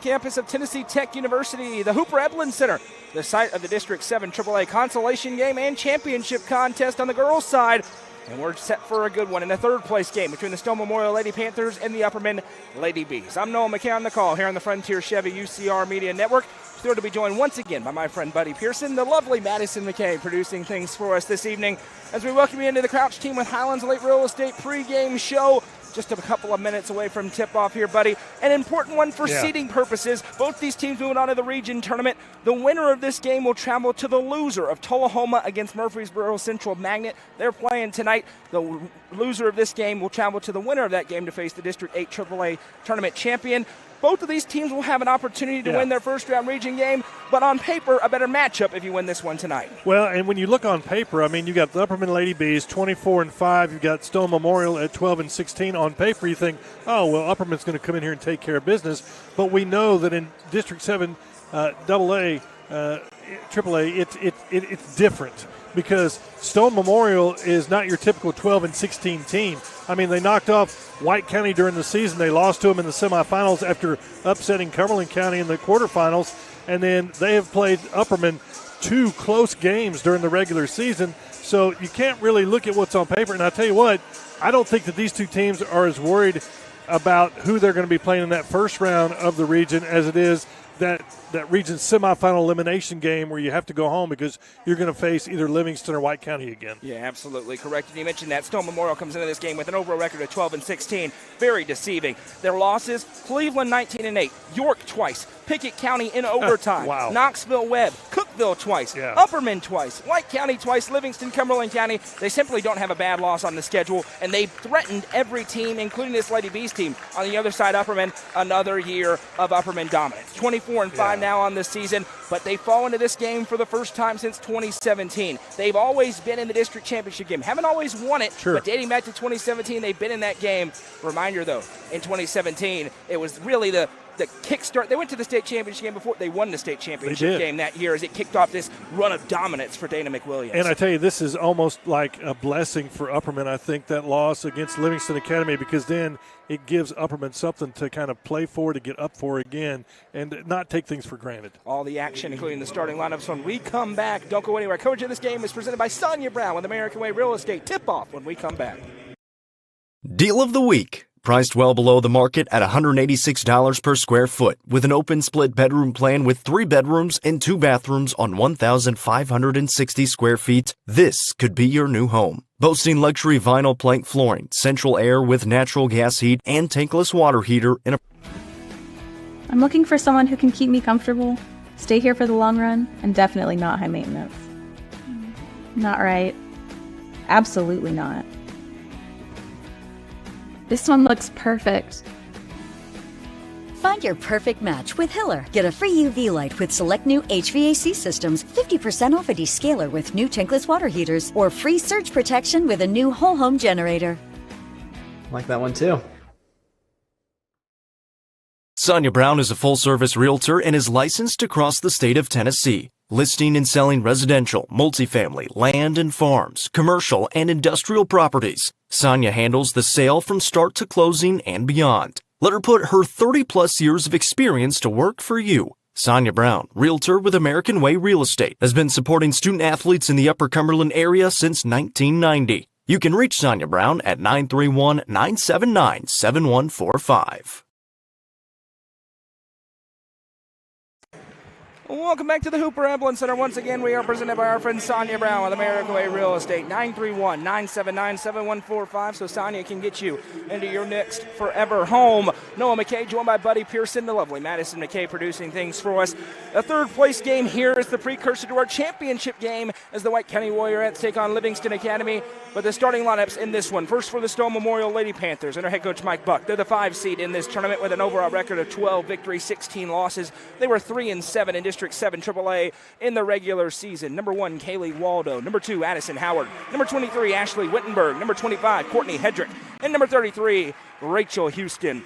Campus of Tennessee Tech University, the Upperman Center, the site of the District 7 AAA consolation game and championship contest on the girls' side. And we're set for a good one in the third place game between the Stone Memorial Lady Panthers and the Upperman Lady Bees. I'm Noah McKay on the call here on the Frontier Chevy UCR Media Network. Thrilled to be joined once again by my friend Buddy Pearson, the lovely Madison McKay producing things for us this evening as we welcome you into the Crouch Team with Highlands Lake Real Estate pregame show. Just a couple of minutes away from tip-off here, buddy. An important one for seeding purposes. Both these teams moving on to the region tournament. The winner of this game will travel to the loser of Tullahoma against Murfreesboro Central Magnet. They're playing tonight. The loser of this game will travel to the winner of that game to face the District 8 AAA tournament champion. Both of these teams will have an opportunity to win their first-round region game, but on paper, a better matchup if you win this one tonight. Well, and when you look on paper, I mean, you got the Upperman Lady Bees 24-5. You've got Stone Memorial at 12-16. On paper, you think, oh, well, Upperman's going to come in here and take care of business. But we know that in District 7 AA, AAA, it's different because Stone Memorial is not your typical 12-16 team. I mean, they knocked off White County during the season. They lost to them in the semifinals after upsetting Cumberland County in the quarterfinals. And then they have played Upperman 2 close games during the regular season. So you can't really look at what's on paper. And I'll tell you what, I don't think that these two teams are as worried about who they're going to be playing in that first round of the region as it is that region semifinal elimination game where you have to go home because you're going to face either Livingston or White County again. Yeah, absolutely correct. And you mentioned that Stone Memorial comes into this game with an overall record of 12-16. Very deceiving. Their losses, Cleveland 19-8, York twice, Pickett County in overtime, wow. Knoxville Webb, Cookville twice, Upperman twice, White County twice, Livingston, Cumberland County. They simply don't have a bad loss on the schedule, and they threatened every team, including this Lady Bees team. On the other side, Upperman, another year of Upperman dominance. 24-5 now on this season, but they fall into this game for the first time since 2017. They've always been in the district championship game. Haven't always won it, but dating back to 2017, they've been in that game. Reminder, though, in 2017, it was really the kickstart. They went to the state championship game before they won the state championship game that year as it kicked off this run of dominance for Dana McWilliams. And I tell you, this is almost like a blessing for Upperman, I think, that loss against Livingston Academy, because then it gives Upperman something to kind of play for, to get up for again, and not take things for granted. All the action, including the starting lineups when we come back. Don't go anywhere. Coverage of this game is presented by Sonia Brown with American Way Real Estate. Tip-off when we come back. Deal of the week. Priced well below the market at $186 per square foot with an open split bedroom plan with 3 bedrooms and 2 bathrooms on 1,560 square feet. This could be your new home. Boasting luxury vinyl plank flooring, central air with natural gas heat, and tankless water heater in a... I'm looking for someone who can keep me comfortable, stay here for the long run, and definitely not high maintenance. Not right. Absolutely not. This one looks perfect. Find your perfect match with Hiller. Get a free UV light with select new HVAC systems, 50% off a descaler with new tankless water heaters, or free surge protection with a new whole home generator. Like that one too. Sonia Brown is a full-service realtor and is licensed across the state of Tennessee, listing and selling residential, multifamily, land and farms, commercial and industrial properties. Sonia handles the sale from start to closing and beyond. Let her put her 30-plus years of experience to work for you. Sonia Brown, realtor with American Way Real Estate, has been supporting student-athletes in the Upper Cumberland area since 1990. You can reach Sonia Brown at 931-979-7145. Welcome back to the Upperman Center. Once again, we are presented by our friend Sonia Brown with American Way Real Estate. 931-979-7145, so Sonia can get you into your next forever home. Noah McKay, joined by Buddy Pearson, the lovely Madison McKay producing things for us. The third place game here is the precursor to our championship game as the White County Warriorettes take on Livingston Academy. But the starting lineups in this one. First for the Stone Memorial Lady Panthers and their head coach Mike Buck. They're the 5 seed in this tournament with an overall record of 12 victories, 16 losses. They were 3-7 in District 7 AAA in the regular season. Number 1, Kaylee Waldo. Number 2, Addison Howard. Number 23, Ashley Wittenberg. Number 25, Courtney Hedrick. And number 33, Rachel Houston.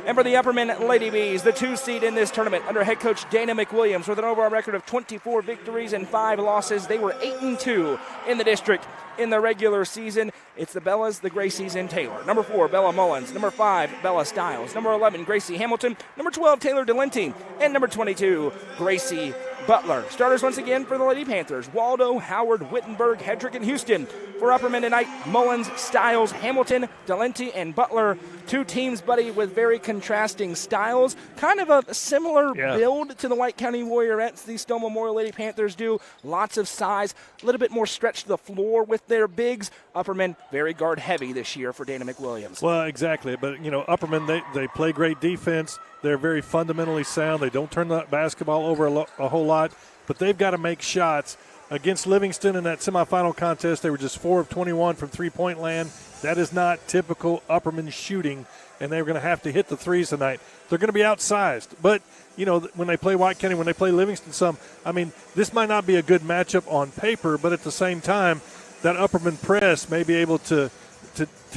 And for the Upperman Lady Bees, the 2 seed in this tournament under head coach Dana McWilliams with an overall record of 24 victories and 5 losses. They were 8-2 in the district in the regular season. It's the Bellas, the Gracies, and Taylor. Number 4, Bella Mullins. Number 5, Bella Stiles. Number 11, Gracie Hamilton. Number 12, Taylor Delenti. And number 22, Gracie Butler. Starters once again for the Lady Panthers: Waldo, Howard, Wittenberg, Hedrick, and Houston. For Upperman tonight, Mullins, Stiles, Hamilton, Delenti, and Butler. 2 teams, buddy, with very contrasting styles. Kind of a similar build to the White County Warriorettes. These Stone Memorial Lady Panthers do. Lots of size, a little bit more stretch to the floor with their bigs. Upperman very guard heavy this year for Dana McWilliams. Well, exactly. But, Upperman, they play great defense. They're very fundamentally sound. They don't turn the basketball over a whole lot, but they've got to make shots. Against Livingston in that semifinal contest, they were just 4 of 21 from three-point land. That is not typical Upperman shooting, and they're going to have to hit the threes tonight. They're going to be outsized. But, when they play White County, when they play Livingston this might not be a good matchup on paper, but at the same time, that Upperman press may be able to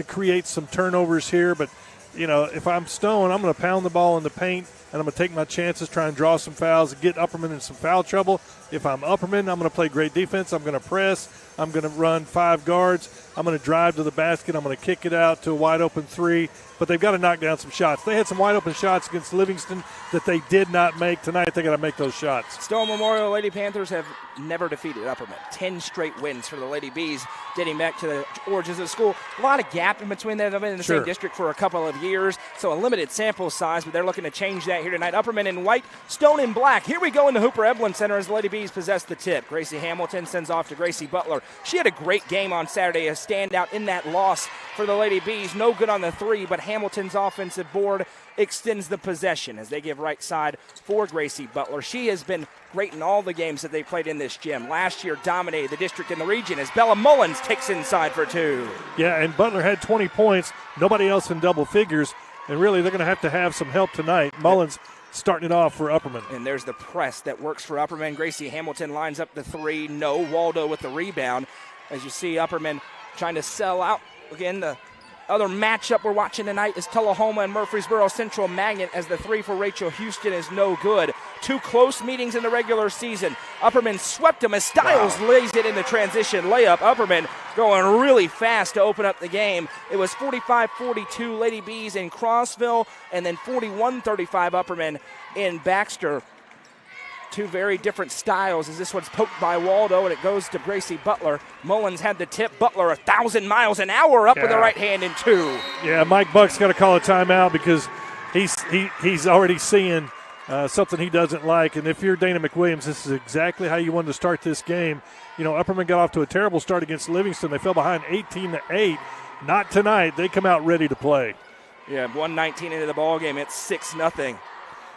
create some turnovers here. But, if I'm Stone, I'm going to pound the ball in the paint, and I'm going to take my chances, try and draw some fouls, and get Upperman in some foul trouble. If I'm Upperman, I'm going to play great defense. I'm going to press. I'm going to run 5 guards. I'm going to drive to the basket. I'm going to kick it out to a wide-open 3. But they've got to knock down some shots. They had some wide-open shots against Livingston that they did not make tonight. They got to make those shots. Stone Memorial Lady Panthers have never defeated Upperman. 10 straight wins for the Lady Bees, dating back to the origins of the school. A lot of gap in between them. They've been in the same district for a couple of years, so a limited sample size, but they're looking to change that here tonight. Upperman in white, Stone in black. Here we go in the Hooper Eblin Center as the Lady Bees possess the tip. Gracie Hamilton sends off to Gracie Butler. She had a great game on Saturday, a standout in that loss for the Lady Bees. No good on the 3, but Hamilton's offensive board extends the possession as they give right side for Gracie Butler. She has been great in all the games that they played in this gym. Last year dominated the district in the region as Bella Mullins takes inside for 2. Yeah, and Butler had 20 points. Nobody else in double figures. And really, they're going to have some help tonight. Mullins starting it off for Upperman. And there's the press that works for Upperman. Gracie Hamilton lines up the 3. No. Waldo with the rebound. As you see, Upperman trying to sell out. Again, the other matchup we're watching tonight is Tullahoma and Murfreesboro Central Magnet as the 3 for Rachel Houston is no good. 2 close meetings in the regular season. Upperman swept them as Stiles lays it in the transition layup. Upperman going really fast to open up the game. It was 45-42 Lady Bees in Crossville and then 41-35 Upperman in Baxter. 2 very different styles as this one's poked by Waldo and it goes to Gracie Butler. Mullins had the tip. Butler 1,000 miles an hour up with the right hand in 2. Yeah, Mike Buck's got to call a timeout because he's already seeing something he doesn't like. And if you're Dana McWilliams, this is exactly how you wanted to start this game. Upperman got off to a terrible start against Livingston. They fell behind 18-8. Not tonight. They come out ready to play. Yeah, 1:19 into the ball game. It's 6-0.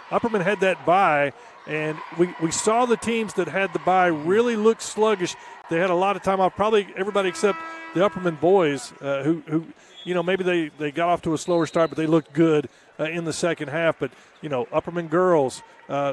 Upperman had that bye. And we saw the teams that had the bye really look sluggish. They had a lot of time off, probably everybody except the Upperman boys who maybe they got off to a slower start, but they looked good in the second half. But, Upperman girls,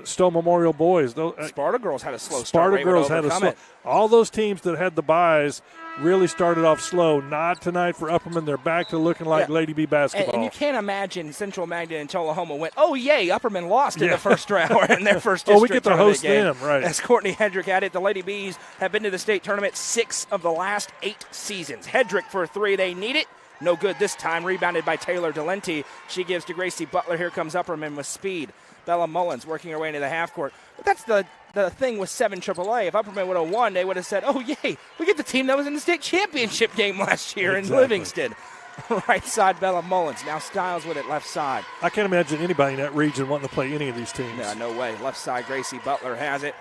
Stone Memorial boys. Sparta girls had a slow start. Sparta girls had a slow. All those teams that had the byes really started off slow. Not tonight for Upperman. They're back to looking like Lady B basketball. And you can't imagine Central Magnet and Tullahoma went, oh, yay, Upperman lost in the first round in their first district. We get to host them, right. As Courtney Hedrick had it, the Lady Bees have been to the state tournament 6 of the last 8 seasons. Hedrick for 3. They need it. No good this time. Rebounded by Taylor Delenti. She gives to Gracie Butler. Here comes Upperman with speed. Bella Mullins working her way into the half court. But that's the thing with 7 AAA. If Upperman would have won, they would have said, oh, yay, we get the team that was in the state championship game last year in Livingston. Right side, Bella Mullins. Now Stiles with it left side. I can't imagine anybody in that region wanting to play any of these teams. No way. Left side, Gracie Butler has it.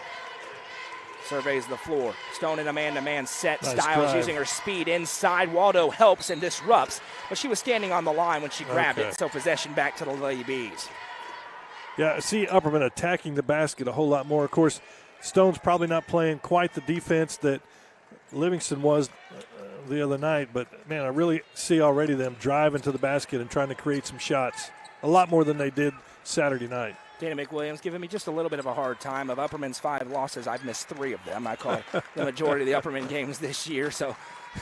Surveys the floor. Stone in a man-to-man set. Nice Stiles drive. using her speed inside. Waldo helps and disrupts, but she was standing on the line when she grabbed it, so possession back to the Lady Bees. Yeah, see Upperman attacking the basket a whole lot more. Of course, Stone's probably not playing quite the defense that Livingston was the other night, but, man, I really see already them driving to the basket and trying to create some shots, a lot more than they did Saturday night. Dana McWilliams giving me just a little bit of a hard time. Of Upperman's 5 losses, I've missed 3 of them. I call the majority of the Upperman games this year, so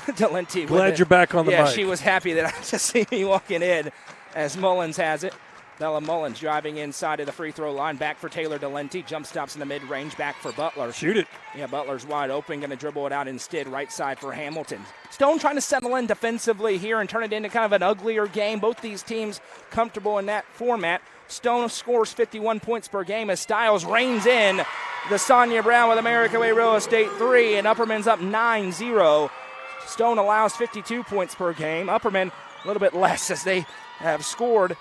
Delenti. Glad you're back on the mic. Yeah, she was happy to see me walking in as Mullins has it. Bella Mullins driving inside to the free throw line. Back for Taylor Delenti. Jump stops in the mid-range. Back for Butler. Shoot it. Yeah, Butler's wide open. Going to dribble it out instead. Right side for Hamilton. Stone trying to settle in defensively here and turn it into kind of an uglier game. Both these teams comfortable in that format. Stone scores 51 points per game as Stiles reigns in the Sonia Brown with American Way Real Estate 3, and Upperman's up 9-0. Stone allows 52 points per game. Upperman a little bit less as they have scored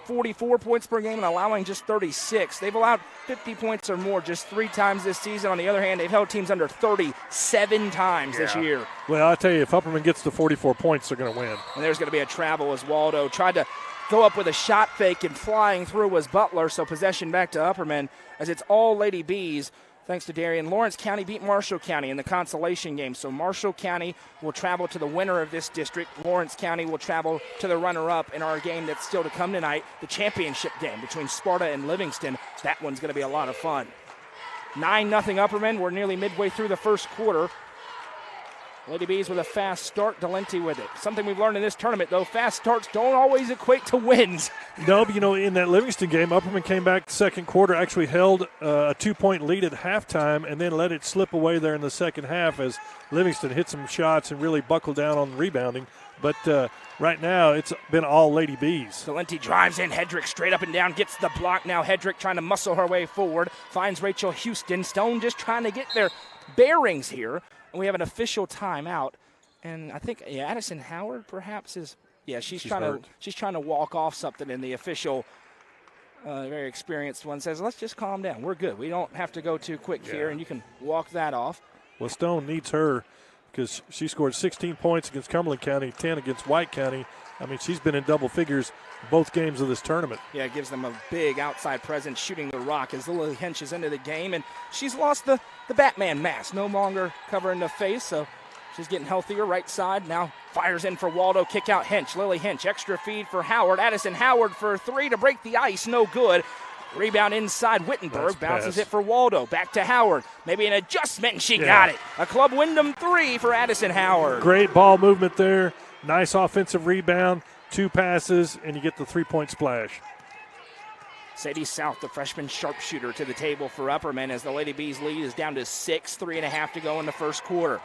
44 points per game and allowing just 36. They've allowed 50 points or more just 3 times this season. On the other hand, they've held teams under 37 times this year. Well, I'll tell you, if Upperman gets to 44 points, they're going to win. And there's going to be a travel as Waldo tried to go up with a shot fake, and flying through was Butler, so possession back to Upperman as it's all Lady Bees. Thanks to Darian. Lawrence County beat Marshall County in the consolation game. So Marshall County will travel to the winner of this district. Lawrence County will travel to the runner-up in our game that's still to come tonight, the championship game between Sparta and Livingston. That one's going to be a lot of fun. 9-0 Upperman. We're nearly midway through the first quarter. Lady Bees with a fast start, Delenti with it. Something we've learned in this tournament, though, fast starts don't always equate to wins. No, but in that Livingston game, Upperman came back second quarter, actually held a 2-point lead at halftime, and then let it slip away there in the second half as Livingston hit some shots and really buckled down on rebounding. But right now, it's been all Lady Bees. Delenti drives in. Hedrick straight up and down, gets the block. Now Hedrick trying to muscle her way forward, finds Rachel Houston. Stone just trying to get their bearings here. And we have an official timeout. And I think Addison Howard perhaps is, she's trying to walk off something, and the official, very experienced one, says, let's just calm down. We're good. We don't have to go too quick here, and you can walk that off. Well, Stone needs her because she scored 16 points against Cumberland County, 10 against White County. I mean, she's been in double figures both games of this tournament. Yeah, it gives them a big outside presence shooting the rock as Lily Hinch is into the game, and she's lost the Batman mask, no longer covering the face, so she's getting healthier. Right side now fires in for Waldo, kick out Hinch. Lily Hinch, extra feed for Howard. Addison Howard for 3 to break the ice, no good. Rebound inside, Wittenberg bounces it for Waldo. Back to Howard. Maybe an adjustment, and she got it. A Club Wyndham 3 for Addison Howard. Great ball movement there. Nice offensive rebound. 2 passes, and you get the 3-point splash. Sadie South, the freshman sharpshooter, to the table for Upperman as the Lady Bees lead is down to 6, 3.5 to go in the first quarter.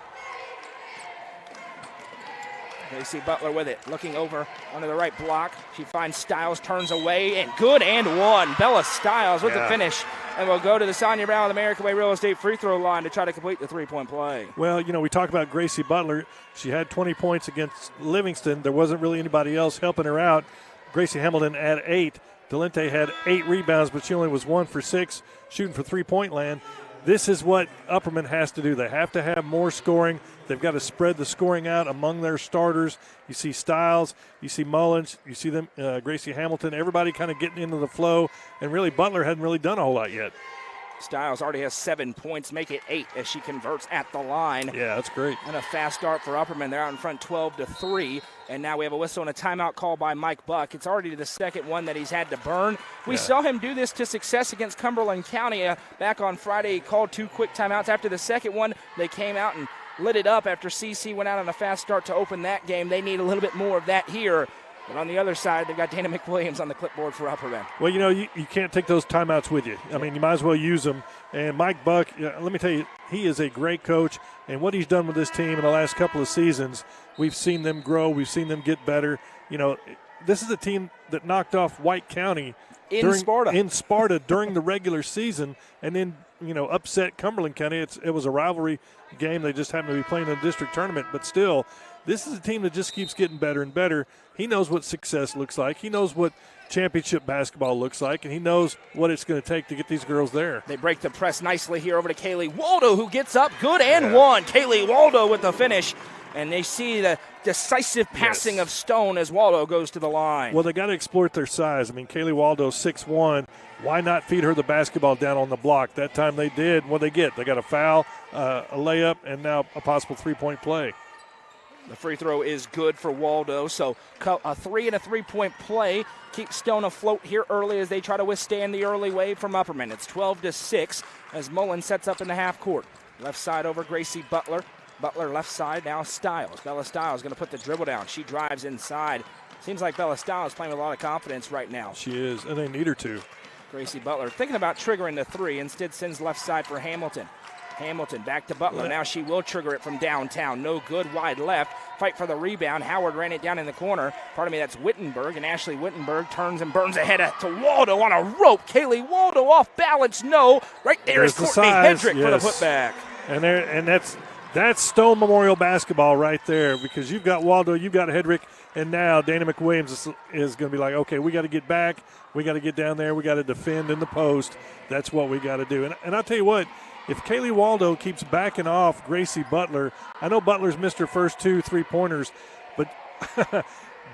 Gracie Butler with it, looking over onto the right block. She finds Stiles, turns away, and good and one. Bella Stiles with the finish, and will go to the Sonia Brown with American Way Real Estate free throw line to try to complete the 3-point play. Well, we talk about Gracie Butler. She had 20 points against Livingston. There wasn't really anybody else helping her out. Gracie Hamilton had 8. Delente had 8 rebounds, but she only was 1 for 6, shooting for 3-point land. This is what Upperman has to do. They have to have more scoring. They've got to spread the scoring out among their starters. You see Stiles, you see Mullins, you see them, Gracie Hamilton, everybody kind of getting into the flow, and really Butler hadn't really done a whole lot yet. Stiles already has 7 points, make it 8 as she converts at the line. Yeah, that's great. And a fast start for Upperman. They're out in front 12-3. And now we have a whistle and a timeout call by Mike Buck. It's already the second one that he's had to burn. We saw him do this to success against Cumberland County back on Friday. He called 2 quick timeouts. After the second one, they came out and lit it up after CC went out on a fast start to open that game. They need a little bit more of that here. But on the other side, they've got Dana McWilliams on the clipboard for Upperman. Well, you can't take those timeouts with you. I mean, you might as well use them. And Mike Buck, let me tell you, he is a great coach. And what he's done with this team in the last couple of seasons, we've seen them grow. We've seen them get better. This is a team that knocked off White County in Sparta during the regular season, and then upset Cumberland County. It was a rivalry game. They just happened to be playing in a district tournament, but still, this is a team that just keeps getting better and better. He knows what success looks like. He knows what championship basketball looks like, and he knows what it's going to take to get these girls there. They break the press nicely here over to Kaylee Waldo, who gets up good and one. Kaylee Waldo with the finish, and they see the decisive passing of Stone as Waldo goes to the line. Well, they got to exploit their size. I mean, Kaylee Waldo, 6'1". Why not feed her the basketball down on the block? That time they did. What they get? They got a foul, a layup, and now a possible 3-point play. The free throw is good for Waldo, so a 3 and a 3-point play keeps Stone afloat here early as they try to withstand the early wave from Upperman. It's 12-6 as Mullen sets up in the half court. Left side over Gracie Butler. Butler left side, now Stiles. Bella Stiles going to put the dribble down. She drives inside, Seems like Bella Stahl is playing with a lot of confidence right now. She is, and they need her to. Gracie Butler thinking about triggering the 3, instead sends left side for Hamilton. Hamilton back to Butler. Now she will trigger it from downtown. No good, wide left. Fight for the rebound. Howard ran it down in the corner. Pardon me, that's Wittenberg. And Ashley Wittenberg turns and burns ahead to Waldo on a rope. Kaylee Waldo off balance. No. Right there's Courtney Hedrick for the putback. And that's Stone Memorial basketball right there, because you've got Waldo, you've got Hedrick, and now Dana McWilliams is going to be like, okay, we got to get back. We got to get down there. We got to defend in the post. That's what we got to do. And I'll tell you what, if Kaylee Waldo keeps backing off Gracie Butler, I know Butler's missed her first 2 3-pointers, but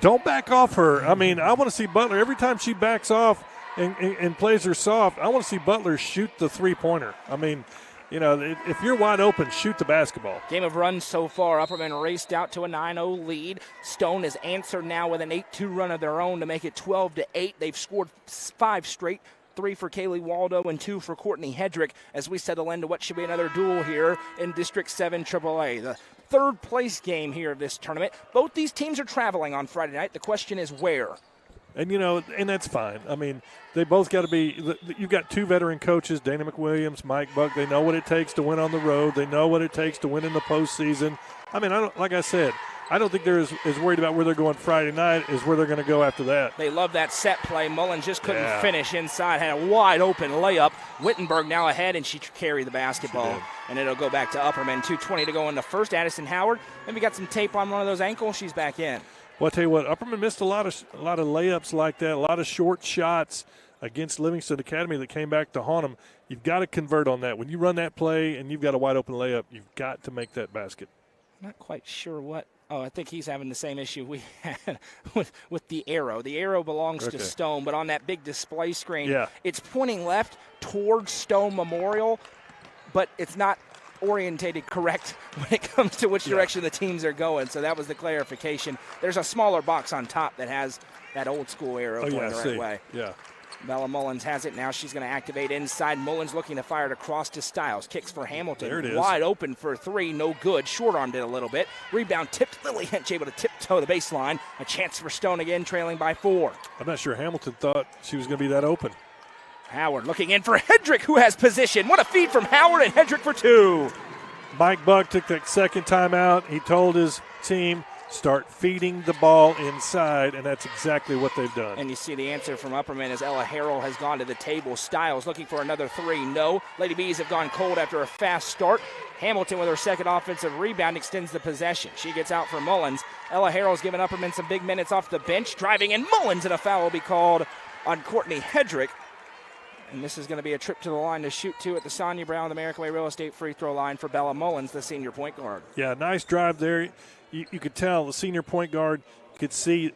don't back off her. I mean, I want to see Butler, every time she backs off and plays her soft, I want to see Butler shoot the 3-pointer. I mean, you know, if you're wide open, shoot the basketball. Game of runs so far. Upperman raced out to a 9-0 lead. Stone has answered now with an 8-2 run of their own to make it 12-8. They've scored 5 straight. 3 for Kaylee Waldo and 2 for Courtney Hedrick as we settle into what should be another duel here in District 7 AAA. The third place game here of this tournament. Both these teams are traveling on Friday night. The question is where? And, you know, and that's fine. I mean, they both got to be – you've got 2 veteran coaches, Dana McWilliams, Mike Buck. They know what it takes to win on the road. They know what it takes to win in the postseason. I mean, like I said, I don't think they're as worried about where they're going Friday night as where they're going to go after that. They love that set play. Mullins just couldn't finish inside. Had a wide open layup. Wittenberg now ahead, and she carried the basketball. And it'll go back to Upperman. 2:20 to go in the first. Addison Howard, maybe got some tape on one of those ankles. She's back in. Well, I'll tell you what, Upperman missed a lot of layups like that, a lot of short shots against Livingston Academy that came back to haunt them. You've got to convert on that. When you run that play and you've got a wide open layup, you've got to make that basket. Not quite sure what. Oh, I think he's having the same issue we had with the arrow. The arrow belongs to Stone, but on that big display screen, it's pointing left towards Stone Memorial, but it's not orientated correct when it comes to which direction the teams are going. So that was the clarification. There's a smaller box on top that has that old school arrow pointing the right way. Yeah. Bella Mullins has it now. She's going to activate inside. Mullins looking to fire it across to Stiles. Kicks for Hamilton. There it is. Wide open for 3. No good. Short-armed it a little bit. Rebound tipped. Lily Hench able to tiptoe the baseline. A chance for Stone again, trailing by 4. I'm not sure Hamilton thought she was going to be that open. Howard looking in for Hedrick, who has position. What a feed from Howard, and Hedrick for 2. Mike Buck took that second timeout. He told his team, start feeding the ball inside, and that's exactly what they've done. And you see the answer from Upperman as Ella Harrell has gone to the table. Stiles looking for another 3. No. Lady Bees have gone cold after a fast start. Hamilton with her second offensive rebound extends the possession. She gets out for Mullins. Ella Harrell's given Upperman some big minutes off the bench. Driving in Mullins, and a foul will be called on Courtney Hedrick. And this is going to be a trip to the line to shoot 2 at the Sonia Brown, the American Way Real Estate free throw line for Bella Mullins, the senior point guard. Yeah, nice drive there. You could tell the senior point guard could see,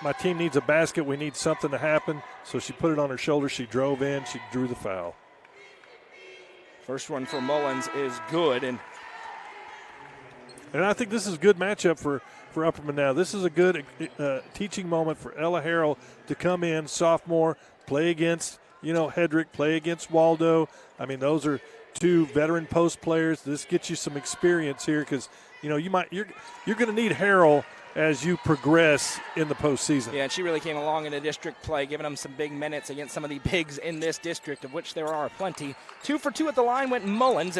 my team needs a basket. We need something to happen. So she put it on her shoulder. She drove in. She drew the foul. First one for Mullins is good. And I think this is a good matchup for Upperman now. This is a good teaching moment for Ella Harrell to come in, sophomore, play against Hedrick, play against Waldo. I mean, those are 2 veteran post players. This gets you some experience here because, you're going to need Harrell as you progress in the postseason. Yeah, and she really came along in the district play, giving them some big minutes against some of the bigs in this district, of which there are plenty. 2 for 2 at the line went Mullins.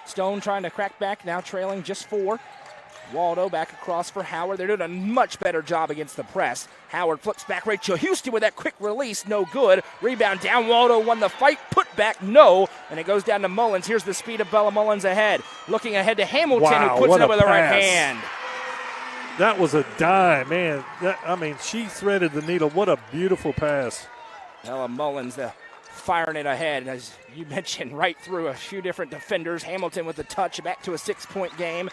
Stone trying to crack back, now trailing just 4. Waldo back across for Howard. They're doing a much better job against the press. Howard flips back. Rachel Houston with that quick release. No good. Rebound down. Waldo won the fight. Put back. No. And it goes down to Mullins. Here's the speed of Bella Mullins ahead. Looking ahead to Hamilton, who puts it up with the right hand. That was a dime, man. She threaded the needle. What a beautiful pass. Bella Mullins, firing it ahead, as you mentioned, right through a few different defenders. Hamilton with the touch, back to a 6-point game.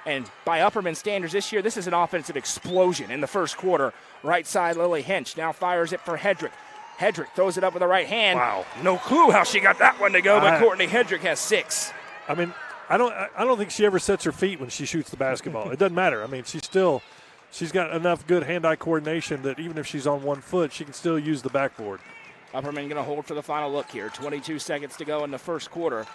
And by Upperman standards this year, this is an offensive explosion in the first quarter. Right side, Lily Hench now fires it for Hedrick. Hedrick throws it up with the right hand. Wow. No clue how she got that one to go, but Courtney Hedrick has 6. I don't think she ever sets her feet when she shoots the basketball. It doesn't matter. She's got enough good hand-eye coordination that even if she's on 1 foot, she can still use the backboard. Upperman going to hold for the final look here. 22 seconds to go in the first quarter.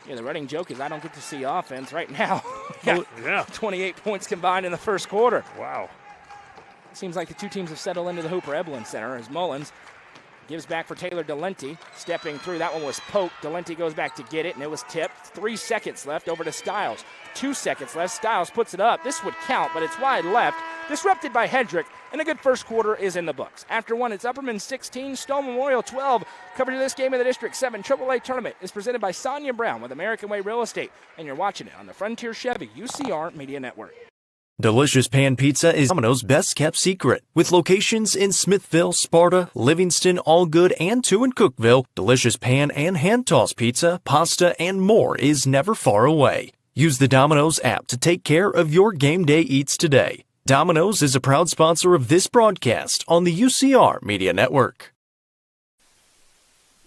Yeah, the running joke is I don't get to see offense right now. 28 points combined in the first quarter. Wow. seems like the two teams have settled into the Hooper Eblin Center as Mullins gives back for Taylor Delenti. Stepping through, that one was poked. Delenti goes back to get it, and it was tipped. 3 seconds left over to Stiles. 2 seconds left. Stiles puts it up. This would count, but it's wide left. Disrupted by Hedrick, and a good first quarter is in the books. After one, it's Upperman 16, Stone Memorial 12. Coverage of this game of the District 7 AAA Tournament is presented by Sonia Brown with American Way Real Estate, and you're watching it on the Frontier Chevy UCR Media Network. Delicious Pan Pizza is Domino's best-kept secret. With locations in Smithville, Sparta, Livingston, Allgood, and 2 in Cookville, Delicious Pan and hand-tossed pizza, pasta, and more is never far away. Use the Domino's app to take care of your game day eats today. Domino's is a proud sponsor of this broadcast on the UCR Media Network.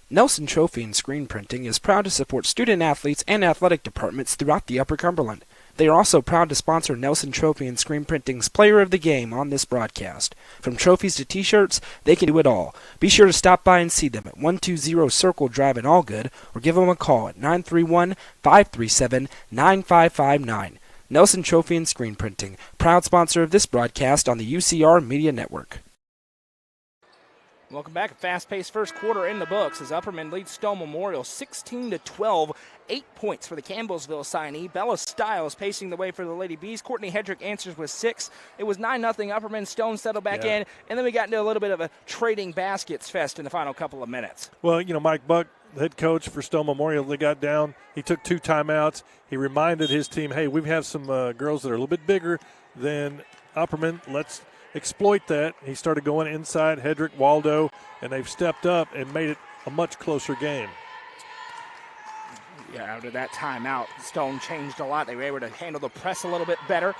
Nelson Trophy and Screen Printing is proud to support student athletes and athletic departments throughout the Upper Cumberland. They are also proud to sponsor Nelson Trophy and Screen Printing's Player of the Game on this broadcast. From trophies to t-shirts, they can do it all. Be sure to stop by and see them at 120 Circle Drive in Allgood, or give them a call at 931-537-9559. Nelson Trophy and Screen Printing, proud sponsor of this broadcast on the UCR Media Network. Welcome back. A fast-paced first quarter in the books as Upperman leads Stone Memorial 16-12. 8 points for the Campbellsville signee. Bella Stiles pacing the way for the Lady Bees. Courtney Hedrick answers with 6. It was 9-0. Upperman. Stone settled back in, and then we got into a little bit of a trading baskets fest in the final couple of minutes. Well, Mike Buck, the head coach for Stone Memorial, they got down. He took 2 timeouts. He reminded his team, hey, we have some girls that are a little bit bigger than Upperman. Let's exploit that. He started going inside, Hedrick, Waldo, and they've stepped up and made it a much closer game. Yeah, after that timeout, Stone changed a lot. They were able to handle the press a little bit better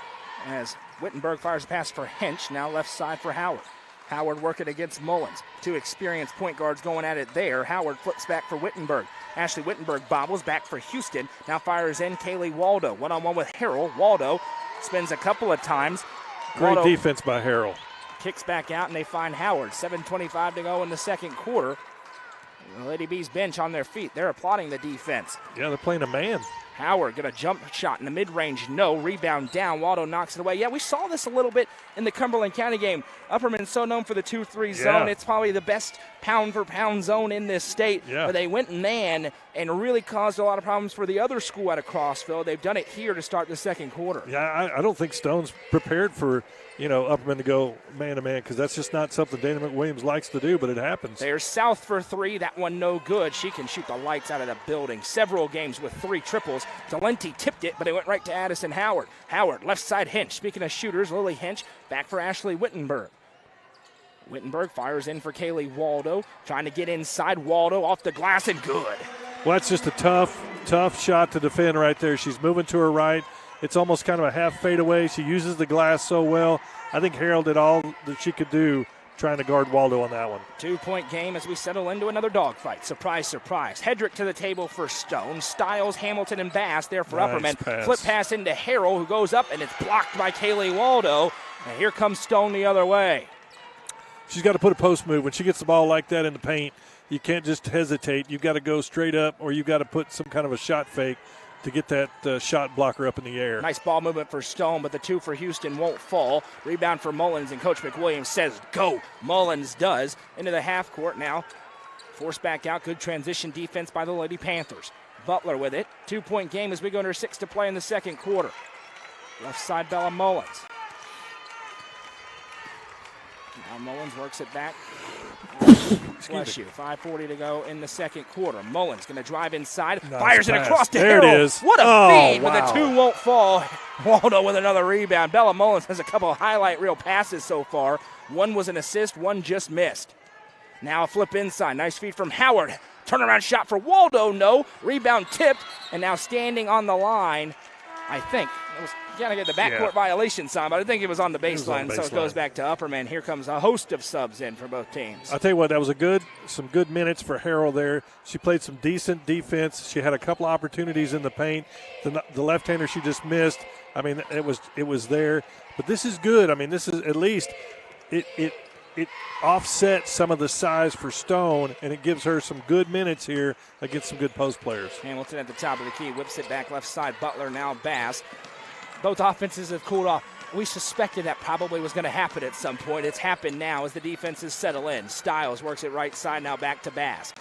as Wittenberg fires a pass for Hinch, now left side for Howard. Howard working against Mullins. 2 experienced point guards going at it there. Howard flips back for Wittenberg. Ashley Wittenberg bobbles back for Houston. Now fires in Kaylee Waldo. One-on-one with Harrell. Waldo spins a couple of times. Great Waldo defense by Harrell. kicks back out, and they find Howard. 7:25 to go in the second quarter. The Lady Bees bench on their feet. They're applauding the defense. Yeah, they're playing a man. Howard got a jump shot in the mid-range. No. Rebound down. Waldo knocks it away. Yeah, we saw this a little bit in the Cumberland County game. Upperman's so known for the 2-3 zone. It's probably the best pound-for-pound zone in this state. Yeah. But they went man and really caused a lot of problems for the other school out of Crossville. They've done it here to start the second quarter. Yeah, I don't think Stone's prepared for, Upperman to go man-to-man because that's just not something Dana McWilliams likes to do, but it happens. There's South for 3. That one no good. She can shoot the lights out of the building. Several games with 3 triples. Delenti tipped it, but it went right to Addison Howard. Howard, left side Hinch. Speaking of shooters, Lily Hinch back for Ashley Wittenberg. Wittenberg fires in for Kaylee Waldo. Trying to get inside. Waldo off the glass and good. Well, that's just a tough shot to defend right there. She's moving to her right. It's almost kind of a half fadeaway. She uses the glass so well. I think Harold did all that she could do trying to guard Waldo on that one. 2-point game as we settle into another dogfight. Surprise, surprise. Hedrick to the table for Stone. Stiles, Hamilton, and Bass there for Upperman. Pass. Flip pass into Harrell, who goes up, and it's blocked by Kaylee Waldo. And here comes Stone the other way. She's got to put a post move. When she gets the ball like that in the paint, you can't just hesitate. You've got to go straight up, or you've got to put some kind of a shot fake to get that shot blocker up in the air. Nice ball movement for Stone, but the 2 for Houston won't fall. Rebound for Mullins, and Coach McWilliams says go. Mullins does. Into the half court now. Forced back out. Good transition defense by the Lady Panthers. Butler with it. 2-point game as we go under 6 to play in the second quarter. Left side Bella Mullins. Now Mullins works it back. Bless you. 5:40 to go in the second quarter. Mullins going to drive inside. Nice fires pass. it across to There Harrell. it is. What a feed, wow. but the 2 won't fall. Waldo with another rebound. Bella Mullins has a couple of highlight reel passes so far. One was an assist, one just missed. Now a flip inside. Nice feed from Howard. Turnaround shot for Waldo. No. Rebound tipped, and now standing on the line, I think. It was going to get the backcourt violation sign, but I think it was on the baseline, so it goes back to Upperman. Here comes a host of subs in for both teams. I'll tell you what, that was some good minutes for Harrell there. She played some decent defense. She had a couple of opportunities in the paint. The left-hander she just missed. I mean, it was there. But this is good. I mean, this is at least it offsets some of the size for Stone, and it gives her some good minutes here against some good post players. Hamilton at the top of the key, whips it back left side. Butler now Bass. Both offenses have cooled off. we suspected that probably was going to happen at some point. It's happened now as the defenses settle in. Stiles works it right side, now back to Bass.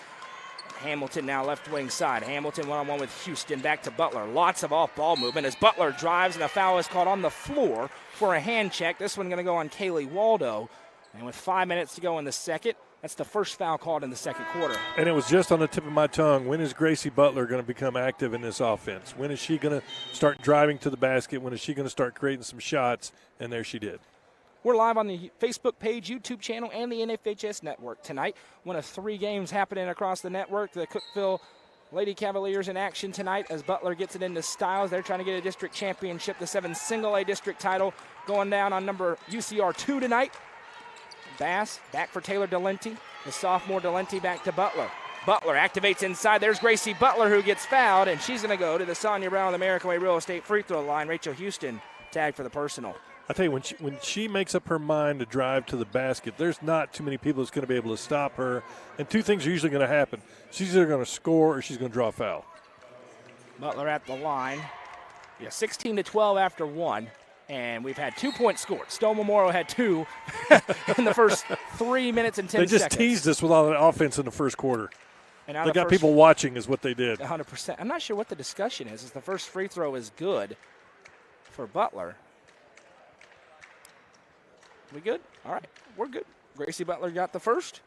Hamilton now left wing side. Hamilton one-on-one with Houston, back to Butler. Lots of off-ball movement as Butler drives, and a foul is called on the floor for a hand check. This one going to go on Kaylee Waldo. And with 5 minutes to go in the second, that's the first foul called in the second quarter. And it was just on the tip of my tongue. When is Gracie Butler going to become active in this offense? When is she going to start driving to the basket? When is she going to start creating some shots? And there she did. We're live on the Facebook page, YouTube channel, and the NFHS network tonight. One of 3 games happening across the network. The Cookeville Lady Cavaliers in action tonight as Butler gets it into Stiles. They're trying to get a district championship, the 7 single-A district title, going down on number UCR 2 tonight. Bass back for Taylor Delenti. The sophomore Delenti back to Butler. Butler activates inside. There's Gracie Butler who gets fouled, and she's going to go to the Sonia Brown of the American Way Real Estate free throw line. Rachel Houston tagged for the personal. I tell you, when she makes up her mind to drive to the basket, there's not too many people that's going to be able to stop her. And 2 things are usually going to happen. She's either going to score or she's going to draw a foul. Butler at the line. Yeah, 16-12 after 1. And we've had 2 points scored. Stone Memorial had 2 in the first 3 minutes and 10 seconds. They just teased us with all the offense in the first quarter. And they got people watching is what they did. 100%. I'm not sure what the discussion is. The first free throw is good for Butler. We good? All right, we're good. Gracie Butler got the first.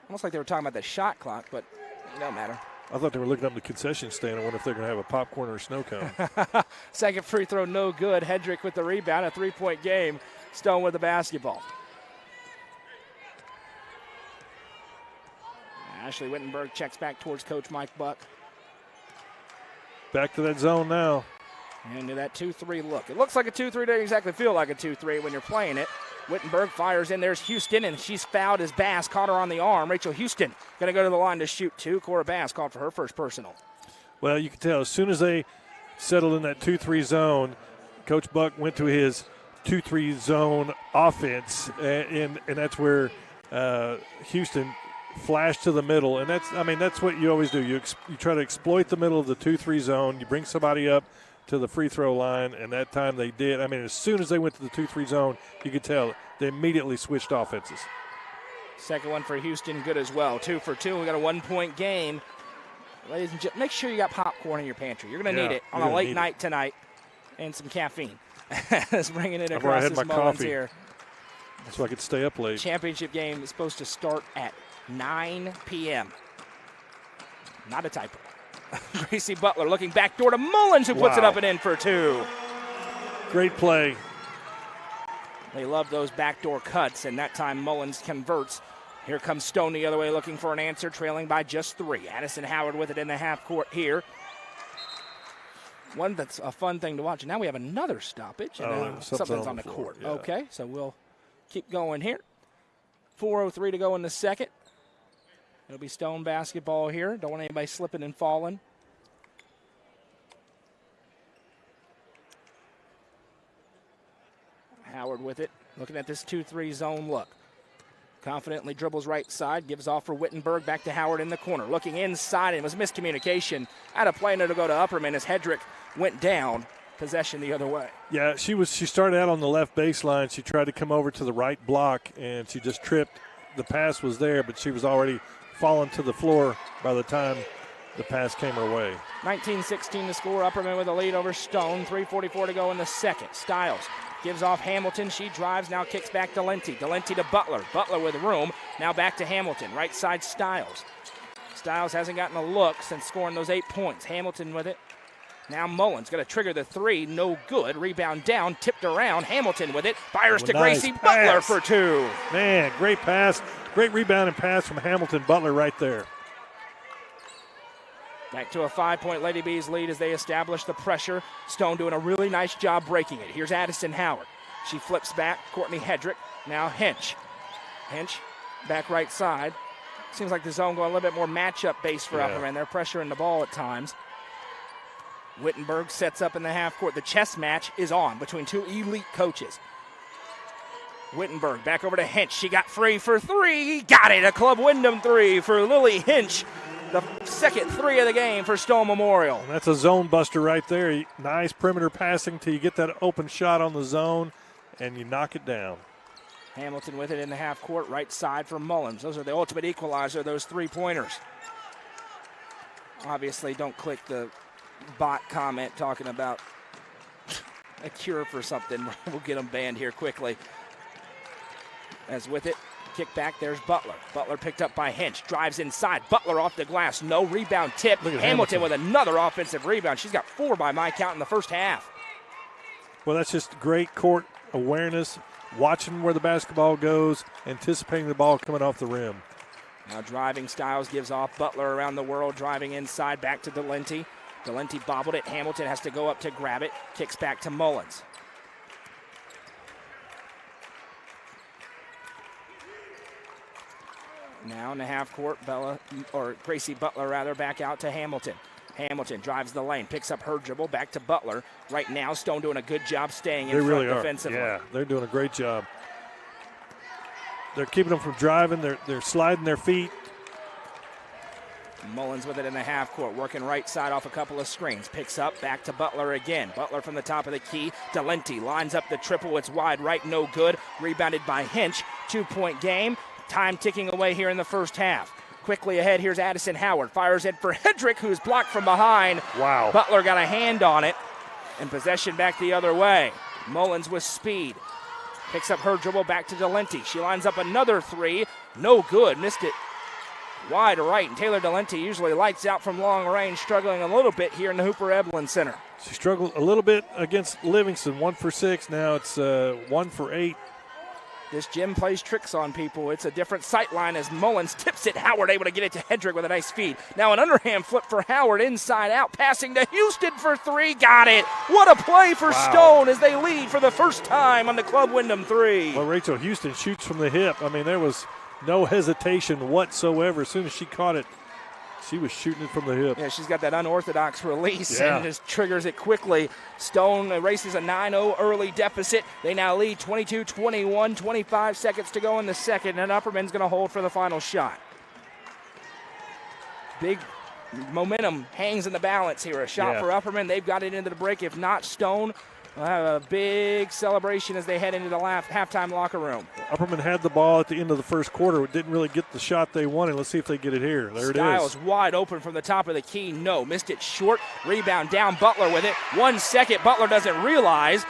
Almost like they were talking about the shot clock, but it don't matter. I thought they were looking up the concession stand. I wonder if they're going to have a popcorn or a snow cone. Second free throw, no good. Hedrick with the rebound, a 3-point game. Stone with the basketball. Ashley Wittenberg checks back towards Coach Mike Buck. Back to that zone now. And to that 2-3 look. It looks like a 2-3. Doesn't exactly feel like a 2-3 when you're playing it. Wittenberg fires in. There's Houston, and she's fouled as Bass caught her on the arm. Rachel Houston going to go to the line to shoot 2. Cora Bass called for her first personal. Well, you can tell as soon as they settled in that 2-3 zone, Coach Buck went to his 2-3 zone offense, and that's where Houston flashed to the middle. And that's what you always do. You try to exploit the middle of the 2-3 zone. You bring somebody up to the free throw line, and that time they did. I mean, as soon as they went to the 2-3 zone, you could tell they immediately switched offenses. Second one for Houston, good as well. 2 for 2. We got a 1-point game. Ladies and gentlemen, make sure you got popcorn in your pantry. You're going to need it on a late night tonight, and some caffeine. That's bringing it across this Mullins here. So I could stay up late. Championship game is supposed to start at 9 p.m. Not a typo. Gracie Butler looking back door to Mullins, who puts it up and in for 2. Great play. They love those backdoor cuts, and that time Mullins converts. Here comes Stone the other way looking for an answer, trailing by just 3. Addison Howard with it in the half court here. One that's a fun thing to watch. And now we have another stoppage, and something's on the court. Yeah. Okay, so we'll keep going here. 4:03 to go in the second. It'll be Stone basketball here. Don't want anybody slipping and falling. Howard with it, looking at this 2-3 zone look. Confidently dribbles right side, gives off for Wittenberg, back to Howard in the corner. Looking inside, and it was miscommunication. Out of play, and it'll go to Upperman as Hedrick went down. Possession the other way. Yeah, she started out on the left baseline. She tried to come over to the right block, and she just tripped. The pass was there, but she was already falling to the floor by the time the pass came her way. 19-16 to score. Upperman with a lead over Stone. 3:44 to go in the second. Stiles gives off Hamilton. She drives, now kicks back to Delenti. Delenti to Butler. Butler with room. Now back to Hamilton. Right side Stiles. Stiles hasn't gotten a look since scoring those 8 points. Hamilton with it. Now Mullins going to trigger the 3. No good. Rebound down. Tipped around. Hamilton with it. Fires to Gracie Butler for 2. Man, great pass. Great rebound and pass from Hamilton Butler right there. Back to a 5-point Lady Bees lead as they establish the pressure. Stone doing a really nice job breaking it. Here's Addison Howard. She flips back. Courtney Hedrick. Now Hinch. Hinch back right side. Seems like the zone going a little bit more matchup based for Upperman. They're pressuring the ball at times. Wittenberg sets up in the half court. The chess match is on between 2 elite coaches. Wittenberg back over to Hinch. She got free for 3. Got it. A Club Wyndham 3 for Lily Hinch. the second three of the game for Stone Memorial. And that's a zone buster right there. Nice perimeter passing till you get that open shot on the zone, and you knock it down. Hamilton with it in the half court, right side for Mullins. Those are the ultimate equalizer, those three-pointers. Obviously, don't click the bot comment talking about a cure for something. We'll get them banned here quickly. As with it, kick back, there's Butler. Butler picked up by Hinch, drives inside. Butler off the glass, no rebound tip. Hamilton with another offensive rebound. She's got 4 by my count in the first half. Well, that's just great court awareness, watching where the basketball goes, anticipating the ball coming off the rim. Now driving Styles gives off. Butler around the world, driving inside, back to Delenti. Delenti bobbled it. Hamilton has to go up to grab it. Kicks back to Mullins. Now in the half court, Gracie Butler back out to Hamilton. Hamilton drives the lane, picks up her dribble, back to Butler. Right now, Stone doing a good job staying in front defensively. Yeah, they're doing a great job. They're keeping them from driving. They're sliding their feet. Mullins with it in the half court, working right side off a couple of screens. Picks up, back to Butler again. Butler from the top of the key. Delenti lines up the triple. It's wide right, no good. Rebounded by Hinch. 2-point game. Time ticking away here in the first half. Quickly ahead, here's Addison Howard. Fires in for Hedrick, who's blocked from behind. Wow. Butler got a hand on it. And possession back the other way. Mullins with speed. Picks up her dribble back to Delenti. She lines up another three. No good. Missed it wide right. And Taylor Delenti usually lights out from long range, struggling a little bit here in the Hooper Evelyn Center. She struggled a little bit against Livingston, 1 for 6. Now it's 1 for 8. This gym plays tricks on people. It's a different sight line as Mullins tips it. Howard able to get it to Hedrick with a nice feed. Now an underhand flip for Howard, inside out, passing to Houston for 3. Got it. What a play for Stone as they lead for the first time on the Club Wyndham 3. Well, Rachel Houston shoots from the hip. I mean, there was no hesitation whatsoever. As soon as she caught it, she was shooting it from the hip. Yeah, she's got that unorthodox release and just triggers it quickly. Stone erases a 9-0 early deficit. They now lead 22-21, 25 seconds to go in the second, and Upperman's going to hold for the final shot. Big momentum hangs in the balance here. A shot for Upperman. They've got it into the break. If not, Stone will have a big celebration as they head into the halftime locker room. Upperman had the ball at the end of the first quarter. Didn't really get the shot they wanted. Let's see if they get it here. There Styles it is. Wide open from the top of the key. No, missed it short. Rebound down. Butler with it. 1 second. Butler doesn't realize.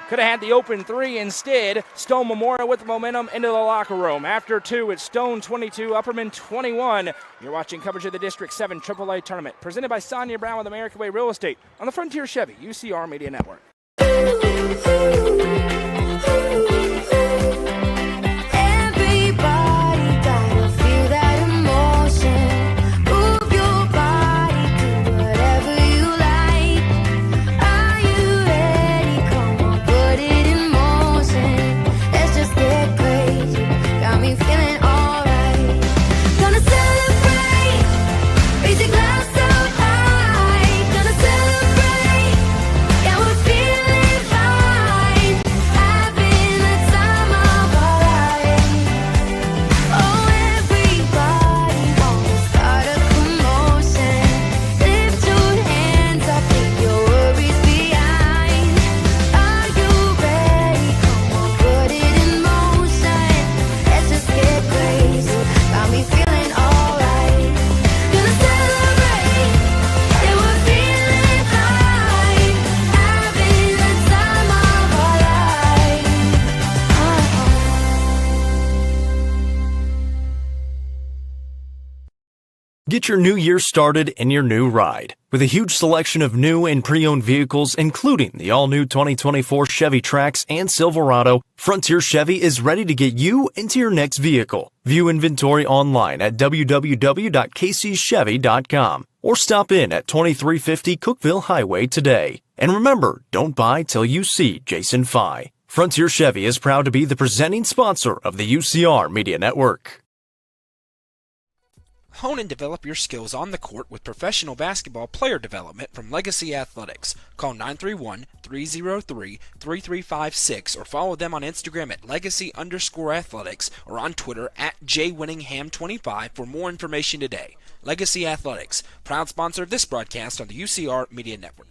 Could have had the open 3 instead. Stone Memorial with the momentum into the locker room. After 2, it's Stone 22, Upperman 21. You're watching coverage of the District 7 AAA Tournament, presented by Sonia Brown with American Way Real Estate on the Frontier Chevy UCR Media Network. Get your new year started in your new ride. With a huge selection of new and pre-owned vehicles, including the all-new 2024 Chevy Trax and Silverado, Frontier Chevy is ready to get you into your next vehicle. View inventory online at www.kcchevy.com or stop in at 2350 Cookeville Highway today. And remember, don't buy till you see Jason Fye. Frontier Chevy is proud to be the presenting sponsor of the UCR Media Network. Hone and develop your skills on the court with professional basketball player development from Legacy Athletics. Call 931-303-3356 or follow them on Instagram at legacy_athletics or on Twitter at jwinningham25 for more information today. Legacy Athletics, proud sponsor of this broadcast on the UCR Media Network.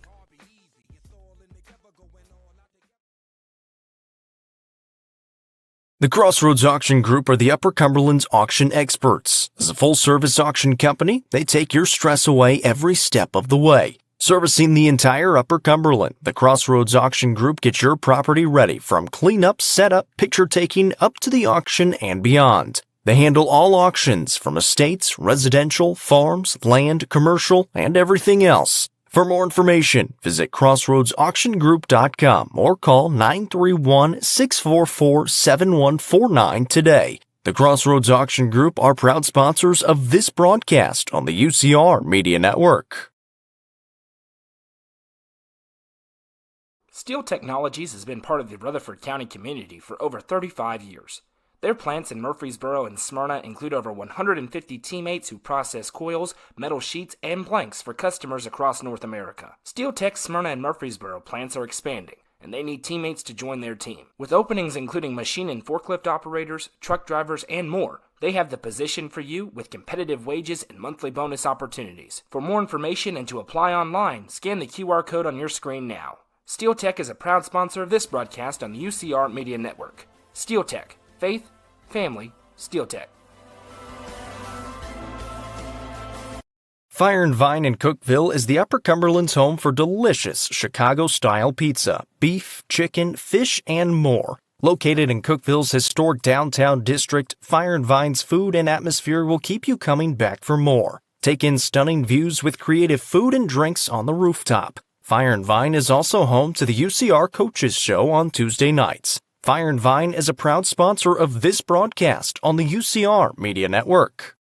The Crossroads Auction Group are the Upper Cumberland's auction experts. As a full-service auction company, they take your stress away every step of the way. Servicing the entire Upper Cumberland, the Crossroads Auction Group gets your property ready from cleanup, setup, picture taking, up to the auction and beyond. They handle all auctions from estates, residential, farms, land, commercial, and everything else. For more information, visit crossroadsauctiongroup.com or call 931-644-7149 today. The Crossroads Auction Group are proud sponsors of this broadcast on the UCR Media Network. Steel Technologies has been part of the Rutherford County community for over 35 years. Their plants in Murfreesboro and Smyrna include over 150 teammates who process coils, metal sheets, and blanks for customers across North America. Steel Tech's Smyrna and Murfreesboro plants are expanding, and they need teammates to join their team. With openings including machine and forklift operators, truck drivers, and more, they have the position for you with competitive wages and monthly bonus opportunities. For more information and to apply online, scan the QR code on your screen now. Steel Tech is a proud sponsor of this broadcast on the UCR Media Network. Steel Tech. Faith, family, Steel Tech. Fire and Vine in Cookeville is the Upper Cumberland's home for delicious Chicago-style pizza, beef, chicken, fish, and more. Located in Cookeville's historic downtown district, Fire and Vine's food and atmosphere will keep you coming back for more. Take in stunning views with creative food and drinks on the rooftop. Fire and Vine is also home to the UCR Coaches Show on Tuesday nights. Fire and Vine is a proud sponsor of this broadcast on the UCR Media Network.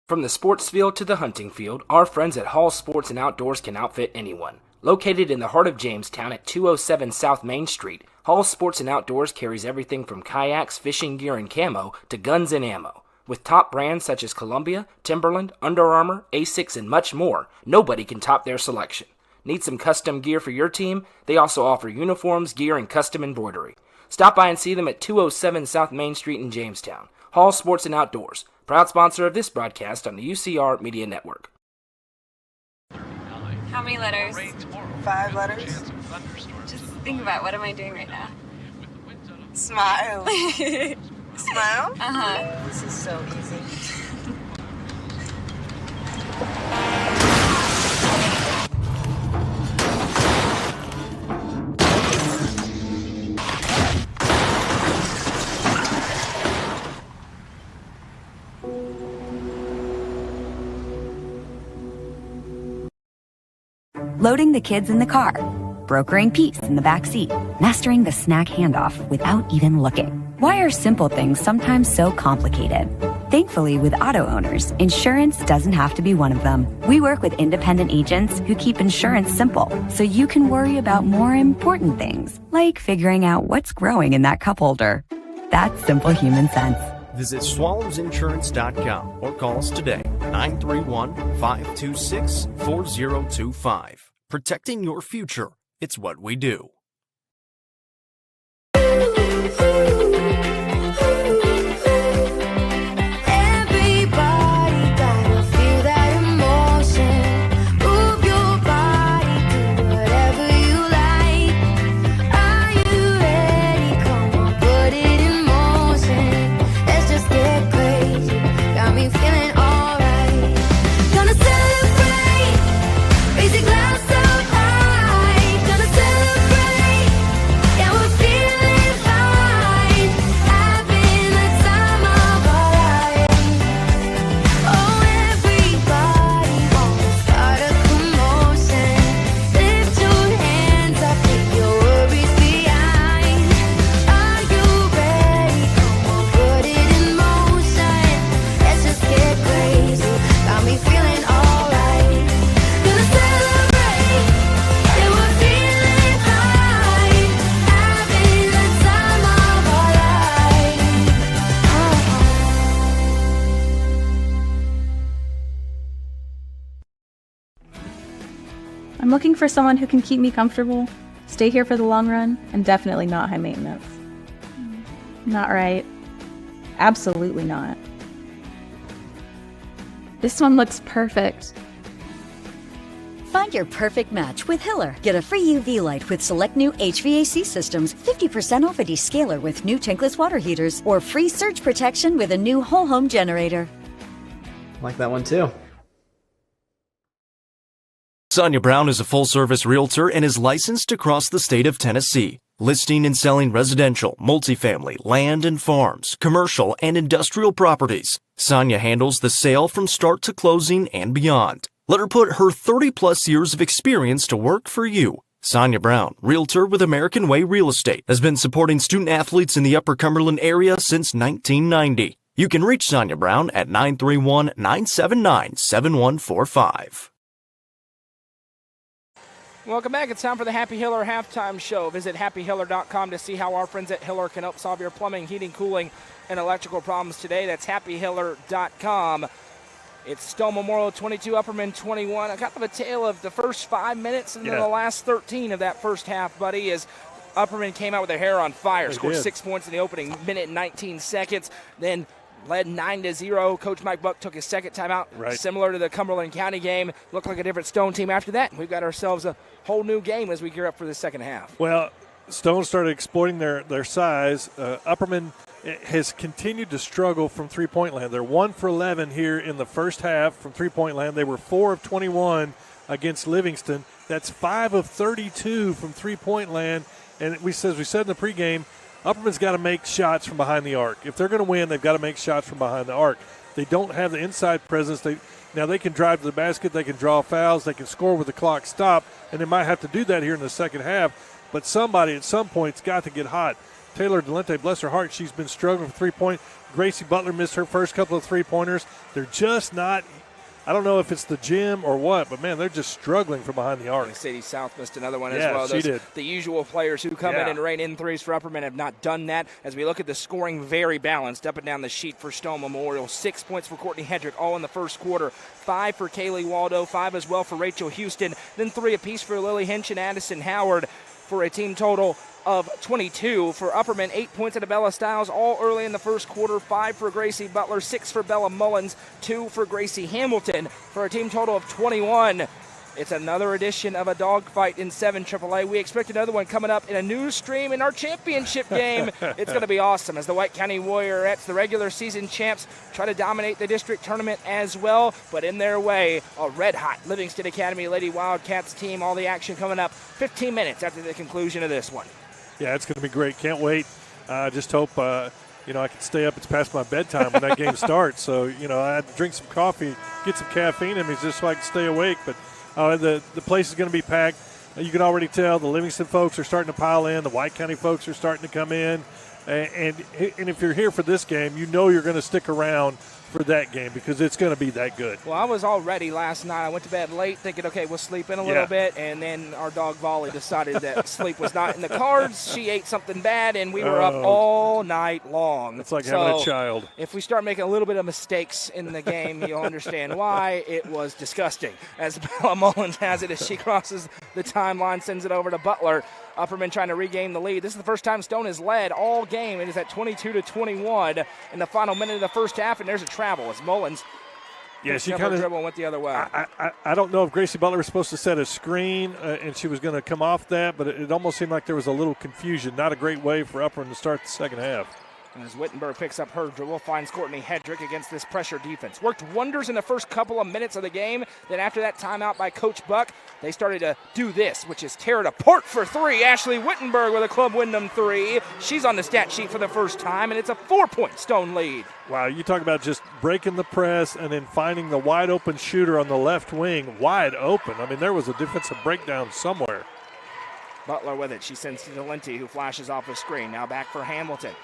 From the sports field to the hunting field, our friends at Hall Sports and Outdoors can outfit anyone. Located in the heart of Jamestown at 207 South Main Street, Hall Sports and Outdoors carries everything from kayaks, fishing gear, and camo to guns and ammo. With top brands such as Columbia, Timberland, Under Armour, Asics, and much more, nobody can top their selection. Need some custom gear for your team? They also offer uniforms, gear, and custom embroidery. Stop by and see them at 207 South Main Street in Jamestown. Hall Sports and Outdoors, proud sponsor of this broadcast on the UCR Media Network. How many letters? 5 letters. Just think about, what am I doing right now? Smile. Smile? Uh-huh. This is so easy. Loading the kids in the car, brokering peace in the back seat, mastering the snack handoff without even looking. Why are simple things sometimes so complicated? Thankfully, with auto owners, insurance doesn't have to be one of them. We work with independent agents who keep insurance simple, so you can worry about more important things, like figuring out what's growing in that cup holder. That's simple human sense. Visit swallowsinsurance.com or call us today, 931-526-4025. Protecting your future. It's what we do. I'm looking for someone who can keep me comfortable, stay here for the long run, and definitely not high maintenance. Not right. Absolutely not. This one looks perfect. Find your perfect match with Hiller. Get a free UV light with select new HVAC systems, 50% off a descaler with new tankless water heaters, or free surge protection with a new whole home generator. Like that one too. Sonia Brown is a full-service realtor and is licensed across the state of Tennessee, listing and selling residential, multifamily, land and farms, commercial and industrial properties. Sonia handles the sale from start to closing and beyond. Let her put her 30-plus years of experience to work for you. Sonia Brown, realtor with American Way Real Estate, has been supporting student athletes in the Upper Cumberland area since 1990. You can reach Sonia Brown at 931-979-7145. Welcome back. It's time for the Happy Hiller halftime show. Visit happyhiller.com to see how our friends at Hiller can help solve your plumbing, heating, cooling, and electrical problems today. That's happyhiller.com. It's Stone Memorial 22, Upperman 21. A kind of a tale of the first 5 minutes and then the last 13 of that first half, buddy, as Upperman came out with their hair on fire. Scored 6 points in the opening minute and 19 seconds. Then led 9-0. Coach Mike Buck took his second timeout, similar to the Cumberland County game. Looked like a different Stone team after that. We've got ourselves a whole new game as we gear up for the second half. Well, Stone started exploiting their size. Upperman has continued to struggle from three-point land. They're 1 for 11 here in the first half from three-point land. They were 4 of 21 against Livingston. That's 5 of 32 from three-point land. And as we said in the pregame, Upperman's got to make shots from behind the arc. If they're going to win, they've got to make shots from behind the arc. They don't have the inside presence. Now they can drive to the basket, they can draw fouls, they can score with the clock stopped, and they might have to do that here in the second half. But somebody at some point's got to get hot. Taylor Delente, bless her heart, she's been struggling for three-point. Gracie Butler missed her first couple of three-pointers. They're just not – I don't know if it's the gym or what, but, man, they're just struggling from behind the arc. Sadie South missed another one as Yeah, well. she did. The usual players who come in and rain in threes for Upperman have not done that. As we look at the scoring, very balanced up and down the sheet for Stone Memorial. 6 points for Courtney Hedrick, all in the first quarter. 5 for Kaylee Waldo, 5 as well for Rachel Houston. Then 3 apiece for Lily Hinch and Addison Howard for a team total of 22 for Upperman. 8 points at Bella Stiles, all early in the first quarter. 5 for Gracie Butler, 6 for Bella Mullins, 2 for Gracie Hamilton for a team total of 21. It's another edition of a dogfight in 7 AAA. We expect another one coming up in a news stream in our championship game. It's going to be awesome as the White County Warriorettes, the regular season champs, try to dominate the district tournament as well. But in their way, a red-hot Livingston Academy Lady Wildcats team. All the action coming up 15 minutes after the conclusion of this one. Yeah, it's going to be great. Can't wait. Just hope, I can stay up. It's past my bedtime when that game starts. So, I had to drink some coffee, get some caffeine in me just so I can stay awake. But the place is going to be packed. You can already tell the Livingston folks are starting to pile in. The White County folks are starting to come in. And if you're here for this game, you're going to stick around for that game because it's going to be that good. Well, I was all ready last night. I went to bed late thinking, okay, we'll sleep in a little bit, and then our dog Volley decided that sleep was not in the cards. She ate something bad, and we were up all night long. It's like having a child. If we start making a little bit of mistakes in the game, you'll understand why. It was disgusting. As Bella Mullins has it as she crosses the timeline, sends it over to Butler. Upperman trying to regain the lead. This is the first time Stone has led all game. It is at 22-21 in the final minute of the first half, and there's a travel as Mullins she kind of dribble and went the other way. I don't know if Gracie Butler was supposed to set a screen and she was going to come off that, but it almost seemed like there was a little confusion. Not a great way for Upperman to start the second half. And as Wittenberg picks up her dribble, finds Courtney Hedrick against this pressure defense. Worked wonders in the first couple of minutes of the game. Then after that timeout by Coach Buck, they started to do this, which is tear it apart for 3. Ashley Wittenberg with a Club Wyndham 3. She's on the stat sheet for the first time, and it's a 4-point Stone lead. Wow, you talk about just breaking the press and then finding the wide open shooter on the left wing wide open. I mean, there was a defensive breakdown somewhere. Butler with it. She sends to Delente, who flashes off a screen. Now back for Hamilton.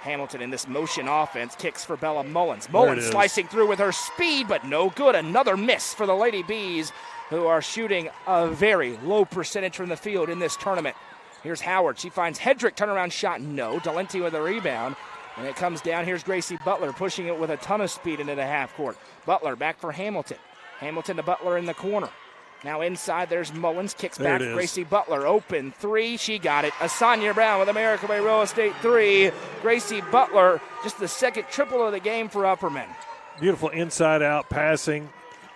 Hamilton in this motion offense kicks for Bella Mullins. Mullins slicing through with her speed, but no good. Another miss for the Lady Bees, who are shooting a very low percentage from the field in this tournament. Here's Howard. She finds Hedrick. Turnaround shot. No. Delente with a rebound. And it comes down. Here's Gracie Butler pushing it with a ton of speed into the half court. Butler back for Hamilton. Hamilton to Butler in the corner. Now inside, there's Mullins, kicks back. Gracie Butler, open 3. She got it. Asanya Brown with American Way Real Estate 3. Gracie Butler, just the second triple of the game for Upperman. Beautiful inside-out passing.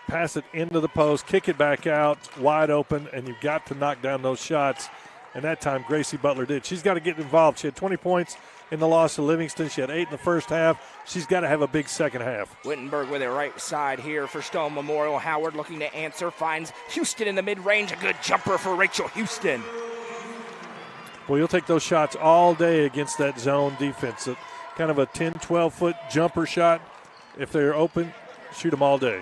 Pass it into the post, kick it back out, wide open, and you've got to knock down those shots. And that time, Gracie Butler did. She's got to get involved. She had 20 points in the loss to Livingston. She had 8 in the first half. She's got to have a big second half. Wittenberg with it right side here for Stone Memorial. Howard looking to answer, finds Houston in the mid-range. A good jumper for Rachel Houston. Well, you'll take those shots all day against that zone defense. Kind of a 10, 12-foot jumper shot. If they're open, shoot them all day.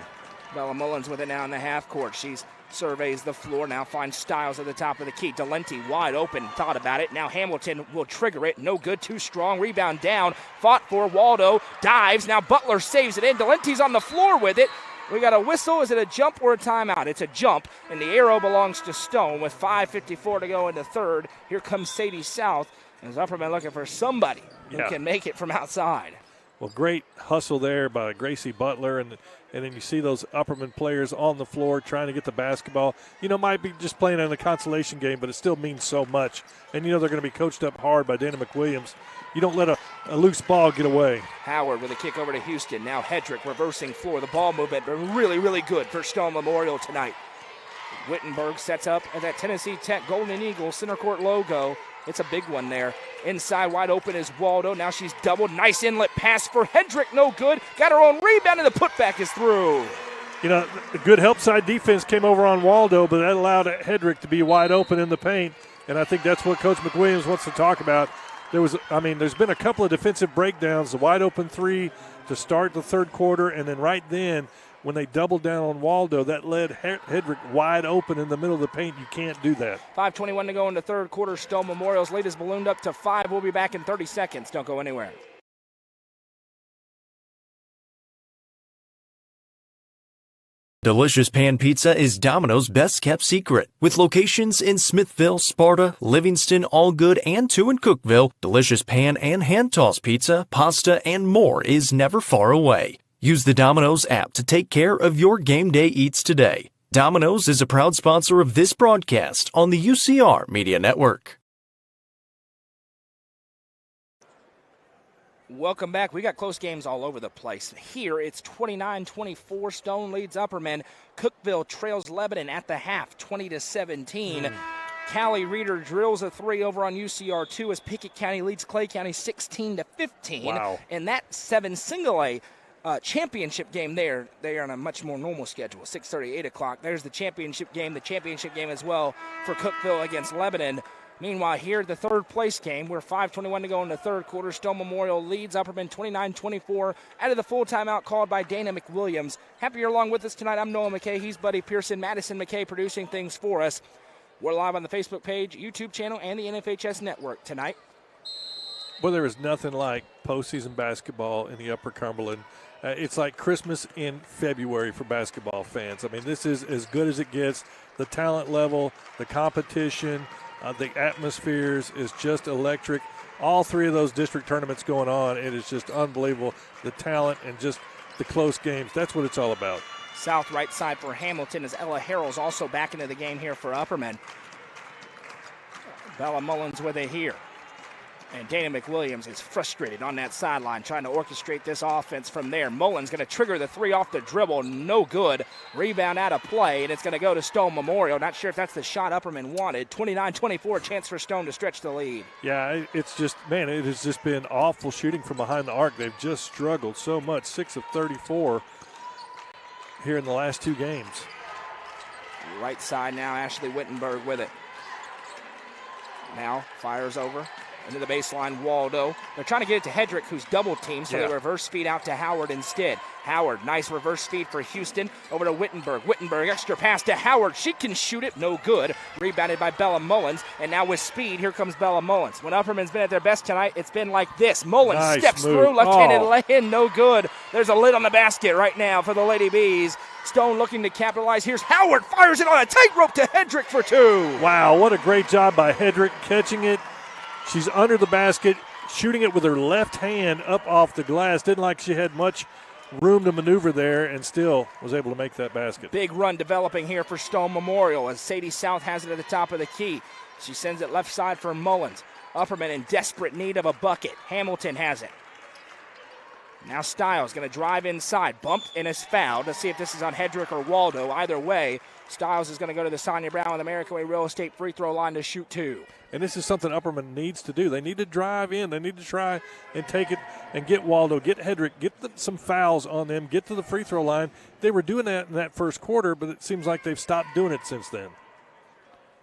Bella Mullins with it now in the half court. She surveys the floor, now finds Stiles at the top of the key. Delenti wide open, thought about it. Now Hamilton will trigger it. No good, too strong. Rebound down, fought for. Waldo dives. Now Butler saves it in. Delenti's on the floor with it. We got a whistle. Is it a jump or a timeout? It's a jump, and the arrow belongs to Stone with 5:54 to go in the third. Here comes Sadie South, as Upperman looking for somebody who can make it from outside. Well, great hustle there by Gracie Butler, and then you see those Upperman players on the floor trying to get the basketball. Might be just playing in a consolation game, but it still means so much. And, they're going to be coached up hard by Dana McWilliams. You don't let a loose ball get away. Howard with a kick over to Houston. Now Hedrick reversing floor. The ball movement, but really, really good for Stone Memorial tonight. Wittenberg sets up at that Tennessee Tech Golden Eagles center court logo. It's a big one there. Inside wide open is Waldo. Now she's doubled. Nice inlet pass for Hedrick. No good. Got her own rebound, and the putback is through. The good help side defense came over on Waldo, but that allowed Hedrick to be wide open in the paint. And I think that's what Coach McWilliams wants to talk about. There's been a couple of defensive breakdowns, the wide open three to start the third quarter, and then right then when they doubled down on Waldo, that led Hedrick wide open in the middle of the paint. You can't do that. 5:21 to go in the third quarter. Stone Memorial's lead is ballooned up to 5. We'll be back in 30 seconds. Don't go anywhere. Delicious Pan Pizza is Domino's best-kept secret. With locations in Smithville, Sparta, Livingston, Allgood, and 2 in Cookville, Delicious Pan and hand-toss pizza, pasta, and more is never far away. Use the Domino's app to take care of your game day eats today. Domino's is a proud sponsor of this broadcast on the UCR Media Network. Welcome back. We got close games all over the place. Here it's 29-24. Stone leads Upperman. Cookville trails Lebanon at the half, 20-17. Callie Reeder drills a 3 over on UCR2 as Pickett County leads Clay County 16-15. Wow. And that 7 single A championship game there, they are on a much more normal schedule, 6:30, 8 o'clock. There's the championship game as well for Cookville against Lebanon. Meanwhile, here, the third place game, we're 5:21 to go in the third quarter. Stone Memorial leads Upperman 29-24 out of the full timeout called by Dana McWilliams. Happy you're along with us tonight. I'm Noah McKay. He's Buddy Pearson. Madison McKay producing things for us. We're live on the Facebook page, YouTube channel, and the NFHS network tonight. Well, there is nothing like postseason basketball in the Upper Cumberland. It's like Christmas in February for basketball fans. I mean, this is as good as it gets. The talent level, the competition, the atmospheres is just electric. All 3 of those district tournaments going on, it is just unbelievable. The talent and just the close games, that's what it's all about. South right side for Hamilton as Ella Harrell's also back into the game here for Upperman. Bella Mullins with it here. And Dana McWilliams is frustrated on that sideline, trying to orchestrate this offense from there. Mullins going to trigger the 3 off the dribble. No good. Rebound out of play, and it's going to go to Stone Memorial. Not sure if that's the shot Upperman wanted. 29-24, chance for Stone to stretch the lead. Yeah, it's just, man, it has just been awful shooting from behind the arc. They've just struggled so much. 6 of 34 here in the last 2 games. Right side now, Ashley Wittenberg with it. Now fires over. Into the baseline, Waldo. They're trying to get it to Hedrick, who's double teamed, so they reverse feed out to Howard instead. Howard, nice reverse feed for Houston. Over to Wittenberg. Wittenberg, extra pass to Howard. She can shoot it, no good. Rebounded by Bella Mullins, and now with speed, here comes Bella Mullins. When Upperman's been at their best tonight, it's been like this. Mullins steps through, left-handed lay-in, no good. There's a lid on the basket right now for the Lady Bees. Stone looking to capitalize. Here's Howard, fires it on a tightrope to Hedrick for 2. Wow, what a great job by Hedrick catching it. She's under the basket, shooting it with her left hand up off the glass. Didn't like she had much room to maneuver there and still was able to make that basket. Big run developing here for Stone Memorial as Sadie South has it at the top of the key. She sends it left side for Mullins. Upperman in desperate need of a bucket. Hamilton has it. Now Stiles going to drive inside, bump and is fouled. Let's see if this is on Hedrick or Waldo. Either way, Stiles is going to go to the Sonia Brown with American Way Real Estate free throw line to shoot 2. And this is something Upperman needs to do. They need to drive in. They need to try and take it and get Waldo, get Hedrick, get some fouls on them, get to the free throw line. They were doing that in that first quarter, but it seems like they've stopped doing it since then.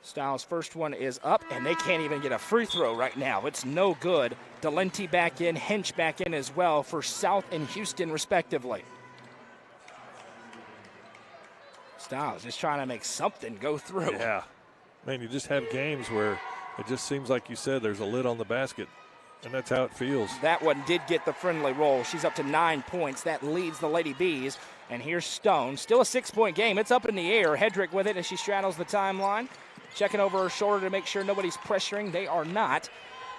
Stiles' first one is up, and they can't even get a free throw right now. It's no good. Delente back in, Hinch back in as well for South and Houston, respectively. Stiles just trying to make something go through. Yeah. Man, you just have games where it just seems like you said there's a lid on the basket, and that's how it feels. That one did get the friendly roll. She's up to 9 points. That leads the Lady Bees. And here's Stone. Still a 6-point game. It's up in the air. Hedrick with it as she straddles the timeline. Checking over her shoulder to make sure nobody's pressuring. They are not.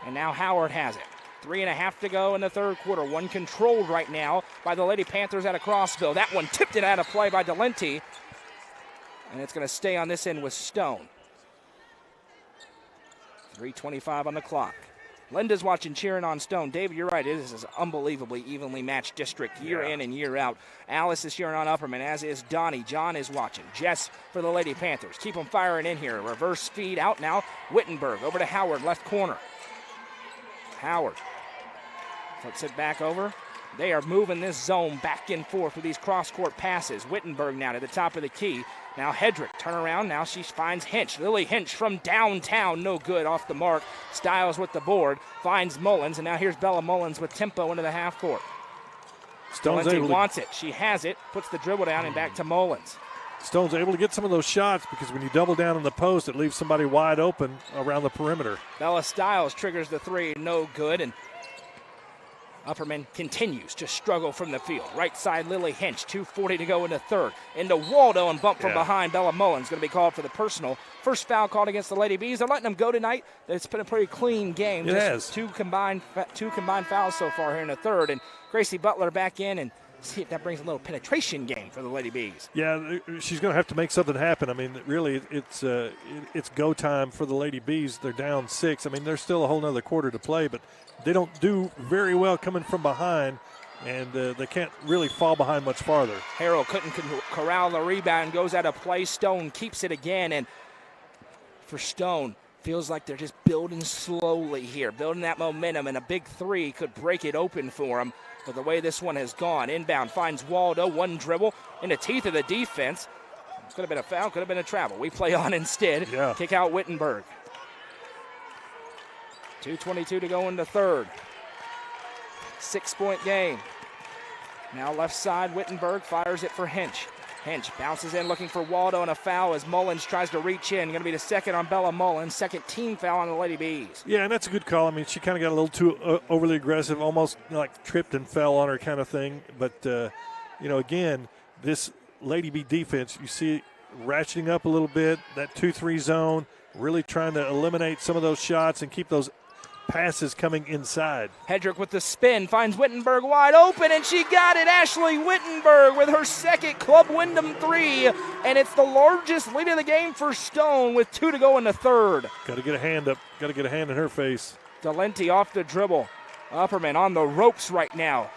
And now Howard has it. 3.5 to go in the third quarter. One controlled right now by the Lady Panthers out of Crossville. That one tipped it out of play by Delente. And it's going to stay on this end with Stone. 3:25 on the clock. Linda's watching, cheering on Stone. David, you're right. This is an unbelievably evenly matched district year in and year out. Alice is cheering on Upperman, as is Donnie. John is watching. Jess for the Lady Panthers. Keep them firing in here. Reverse feed out now. Wittenberg over to Howard, left corner. Howard flips it back over. They are moving this zone back and forth with these cross-court passes. Wittenberg now to the top of the key. Now Hedrick, turn around. Now she finds Hinch. Lily Hinch from downtown. No good, off the mark. Stiles with the board. Finds Mullins. And now here's Bella Mullins with tempo into the half court. Stone's Delente wants it. She has it. Puts the dribble down and back to Mullins. Stone's able to get some of those shots because when you double down on the post, it leaves somebody wide open around the perimeter. Bella Stiles triggers the three. No good. And Upperman continues to struggle from the field. Right side, Lily Hinch, 2:40 to go in the third. Into Waldo and bump from behind. Bella Mullins going to be called for the personal. First foul called against the Lady Bees. They're letting them go tonight. It's been a pretty clean game. It has. Two combined fouls so far here in the third. And Gracie Butler back in and see if that brings a little penetration game for the Lady Bees. Yeah, she's going to have to make something happen. I mean, really, it's go time for the Lady Bees. They're down 6. I mean, there's still a whole nother quarter to play, but they don't do very well coming from behind, and they can't really fall behind much farther. Harrell couldn't corral the rebound, goes out of play. Stone keeps it again, and for Stone, feels like they're just building slowly here, building that momentum, and a big three could break it open for them. But the way this one has gone, inbound finds Waldo, one dribble in the teeth of the defense. Could have been a foul, could have been a travel. We play on instead. Yeah. Kick out Wittenberg. 2:22 to go in the third. 6-point game. Now left side, Wittenberg fires it for Hinch. Hinch bounces in looking for Waldo, and a foul as Mullins tries to reach in. Going to be the second on Bella Mullins. Second team foul on the Lady Bees. Yeah, and that's a good call. I mean, she kind of got a little too overly aggressive, almost like tripped and fell on her kind of thing. But, again, this Lady Bee defense, you see it ratcheting up a little bit, that 2-3 zone, really trying to eliminate some of those shots and keep those passes coming inside. Hedrick with the spin, finds Wittenberg wide open, and she got it. Ashley Wittenberg with her second Club Wyndham three, and it's the largest lead of the game for Stone with 2 to go in the third. Got to get a hand up. Got to get a hand in her face. Delente off the dribble. Upperman on the ropes right now.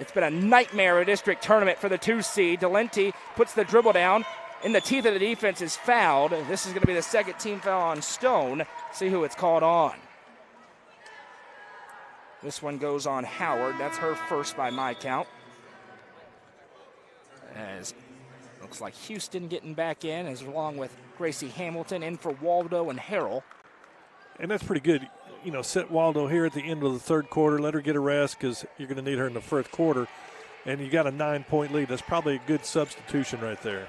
It's been a nightmare district tournament for the 2 seed. Delente puts the dribble down. In the teeth of the defense is fouled. This is going to be the second team foul on Stone. See who it's called on. This one goes on Howard. That's her first by my count. As looks like Houston getting back in, as along with Gracie Hamilton, in for Waldo and Harrell. And that's pretty good. Set Waldo here at the end of the third quarter. Let her get a rest because you're going to need her in the fourth quarter. And you got a 9-point lead. That's probably a good substitution right there.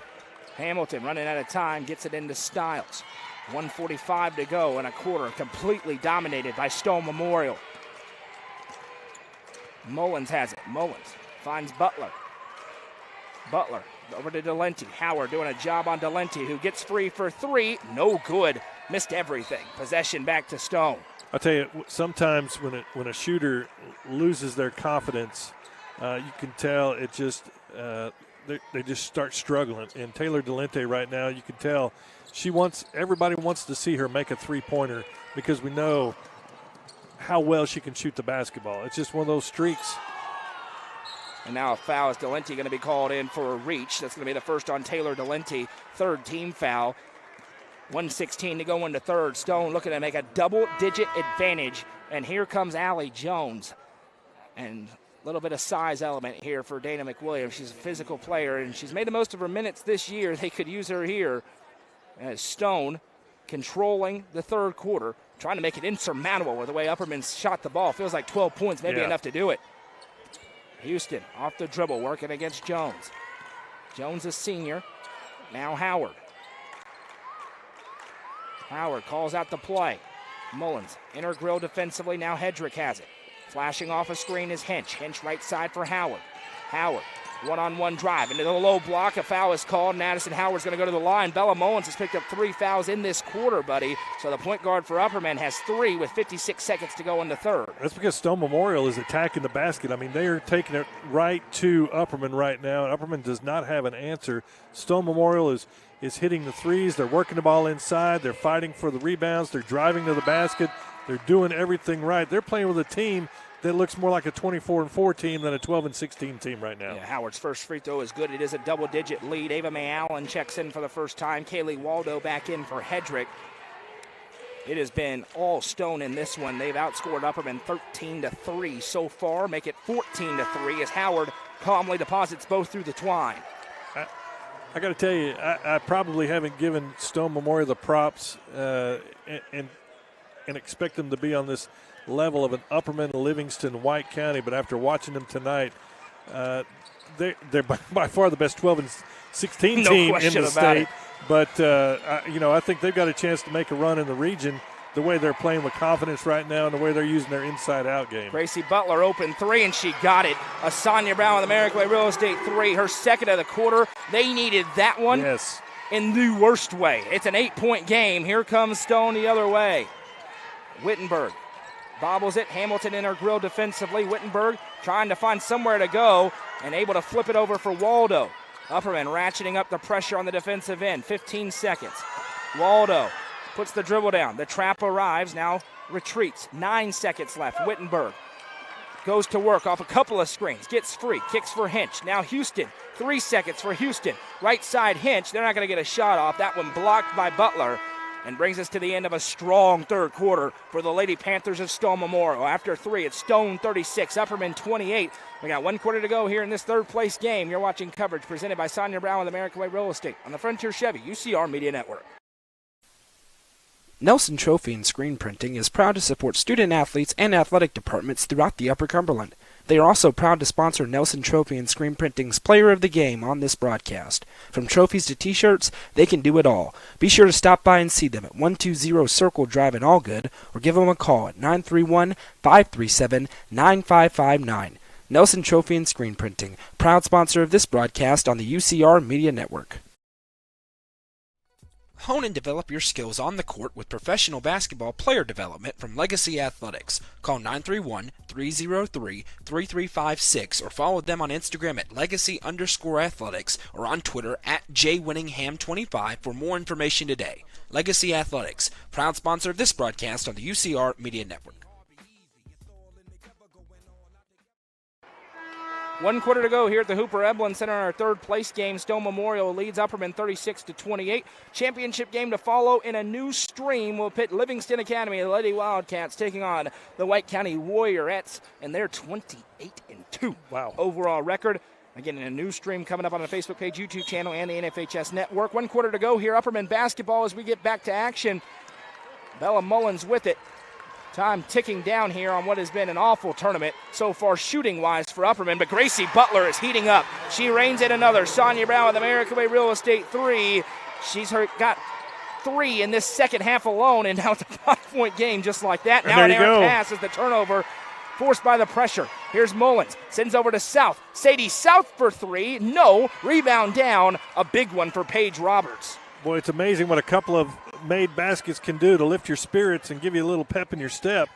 Hamilton running out of time, gets it into Stiles. 1:45 to go in a quarter, completely dominated by Stone Memorial. Mullins has it. Mullins finds Butler. Butler over to Delente. Howard doing a job on Delente, who gets free for 3. No good. Missed everything. Possession back to Stone. I'll tell you, sometimes when a shooter loses their confidence, you can tell it just they just start struggling. And Taylor Delente right now, you can tell everybody wants to see her make a three-pointer because we know how well she can shoot the basketball. It's just one of those streaks. And now a foul is Delente going to be called in for a reach. That's going to be the first on Taylor Delente, third team foul. 1:16 to go into third. Stone looking to make a double-digit advantage. And here comes Allie Jones. And a little bit of size element here for Dana McWilliams. She's a physical player, and she's made the most of her minutes this year. They could use her here. As Stone controlling the third quarter, trying to make it insurmountable with the way Upperman shot the ball. Feels like 12 points, maybe enough to do it. Houston off the dribble, working against Jones. Jones a senior. Now Howard. Howard calls out the play. Mullins, inner grill defensively. Now Hedrick has it. Flashing off a screen is Hinch. Hinch right side for Howard. Howard, one-on-one drive into the low block. A foul is called, and Addison Howard's going to go to the line. Bella Mullins has picked up 3 fouls in this quarter, buddy. So the point guard for Upperman has 3 with 56 seconds to go in the third. That's because Stone Memorial is attacking the basket. I mean, they are taking it right to Upperman right now, and Upperman does not have an answer. Stone Memorial is hitting the threes. They're working the ball inside. They're fighting for the rebounds. They're driving to the basket. They're doing everything right. They're playing with a team that looks more like a 24-4 team than a 12-16 team right now. Yeah, Howard's first free throw is good. It is a double-digit lead. Ava Mae Allen checks in for the first time. Kaylee Waldo back in for Hedrick. It has been all Stone in this one. They've outscored Upperman 13-3 so far. Make it 14-3 as Howard calmly deposits both through the twine. I got to tell you, I probably haven't given Stone Memorial the props and expect them to be on this level of an Upperman, Livingston, White County, but after watching them tonight, they're by far the best 12-16 team in the state. But I think they've got a chance to make a run in the region. The way they're playing with confidence right now and the way they're using their inside-out game. Gracie Butler open 3, and she got it. A Sonia Brown with American Way Real Estate 3, her second of the quarter. They needed that one in the worst way. It's an 8-point game. Here comes Stone the other way. Wittenberg bobbles it. Hamilton in her grill defensively. Wittenberg trying to find somewhere to go and able to flip it over for Waldo. Upperman ratcheting up the pressure on the defensive end. 15 seconds. Waldo puts the dribble down. The trap arrives. Now retreats. 9 seconds left. Wittenberg goes to work off a couple of screens. Gets free. Kicks for Hinch. Now Houston. 3 seconds for Houston. Right side Hinch. They're not going to get a shot off. That one blocked by Butler. And brings us to the end of a strong third quarter for the Lady Panthers of Stone Memorial. After 3, it's Stone 36, Upperman 28. We got 1 quarter to go here in this third-place game. You're watching coverage presented by Sonia Brown with American Way Real Estate on the Frontier Chevy UCR Media Network. Nelson Trophy and Screen Printing is proud to support student-athletes and athletic departments throughout the Upper Cumberland. They are also proud to sponsor Nelson Trophy and Screen Printing's Player of the Game on this broadcast. From trophies to t-shirts, they can do it all. Be sure to stop by and see them at 120 Circle Drive in Allgood or give them a call at 931-537-9559. Nelson Trophy and Screen Printing, proud sponsor of this broadcast on the UCR Media Network. Hone and develop your skills on the court with professional basketball player development from Legacy Athletics. Call 931-303-3356 or follow them on Instagram at legacy_athletics or on Twitter at jwinningham25 for more information today. Legacy Athletics, proud sponsor of this broadcast on the UCR Media Network. 1 quarter to go here at the Hooper Eblen Center in our third-place game. Stone Memorial leads Upperman 36-28. Championship game to follow in a new stream. We'll pit Livingston Academy, the Lady Wildcats, taking on the White County Warriorettes, and they're 28-2. Wow. Overall record. Again, in a new stream coming up on the Facebook page, YouTube channel, and the NFHS Network. 1 quarter to go here. Upperman basketball as we get back to action. Bella Mullins with it. Time ticking down here on what has been an awful tournament so far shooting-wise for Upperman, but Gracie Butler is heating up. She reigns in another. Sonia Brown with American Way Real Estate 3. She's got 3 in this second half alone, and now it's a 5-point game just like that. Now an errant pass is the turnover forced by the pressure. Here's Mullins. Sends over to South. Sadie South for 3. No. Rebound down. A big one for Paige Roberts. Boy, it's amazing what a couple of made baskets can do to lift your spirits and give you a little pep in your step.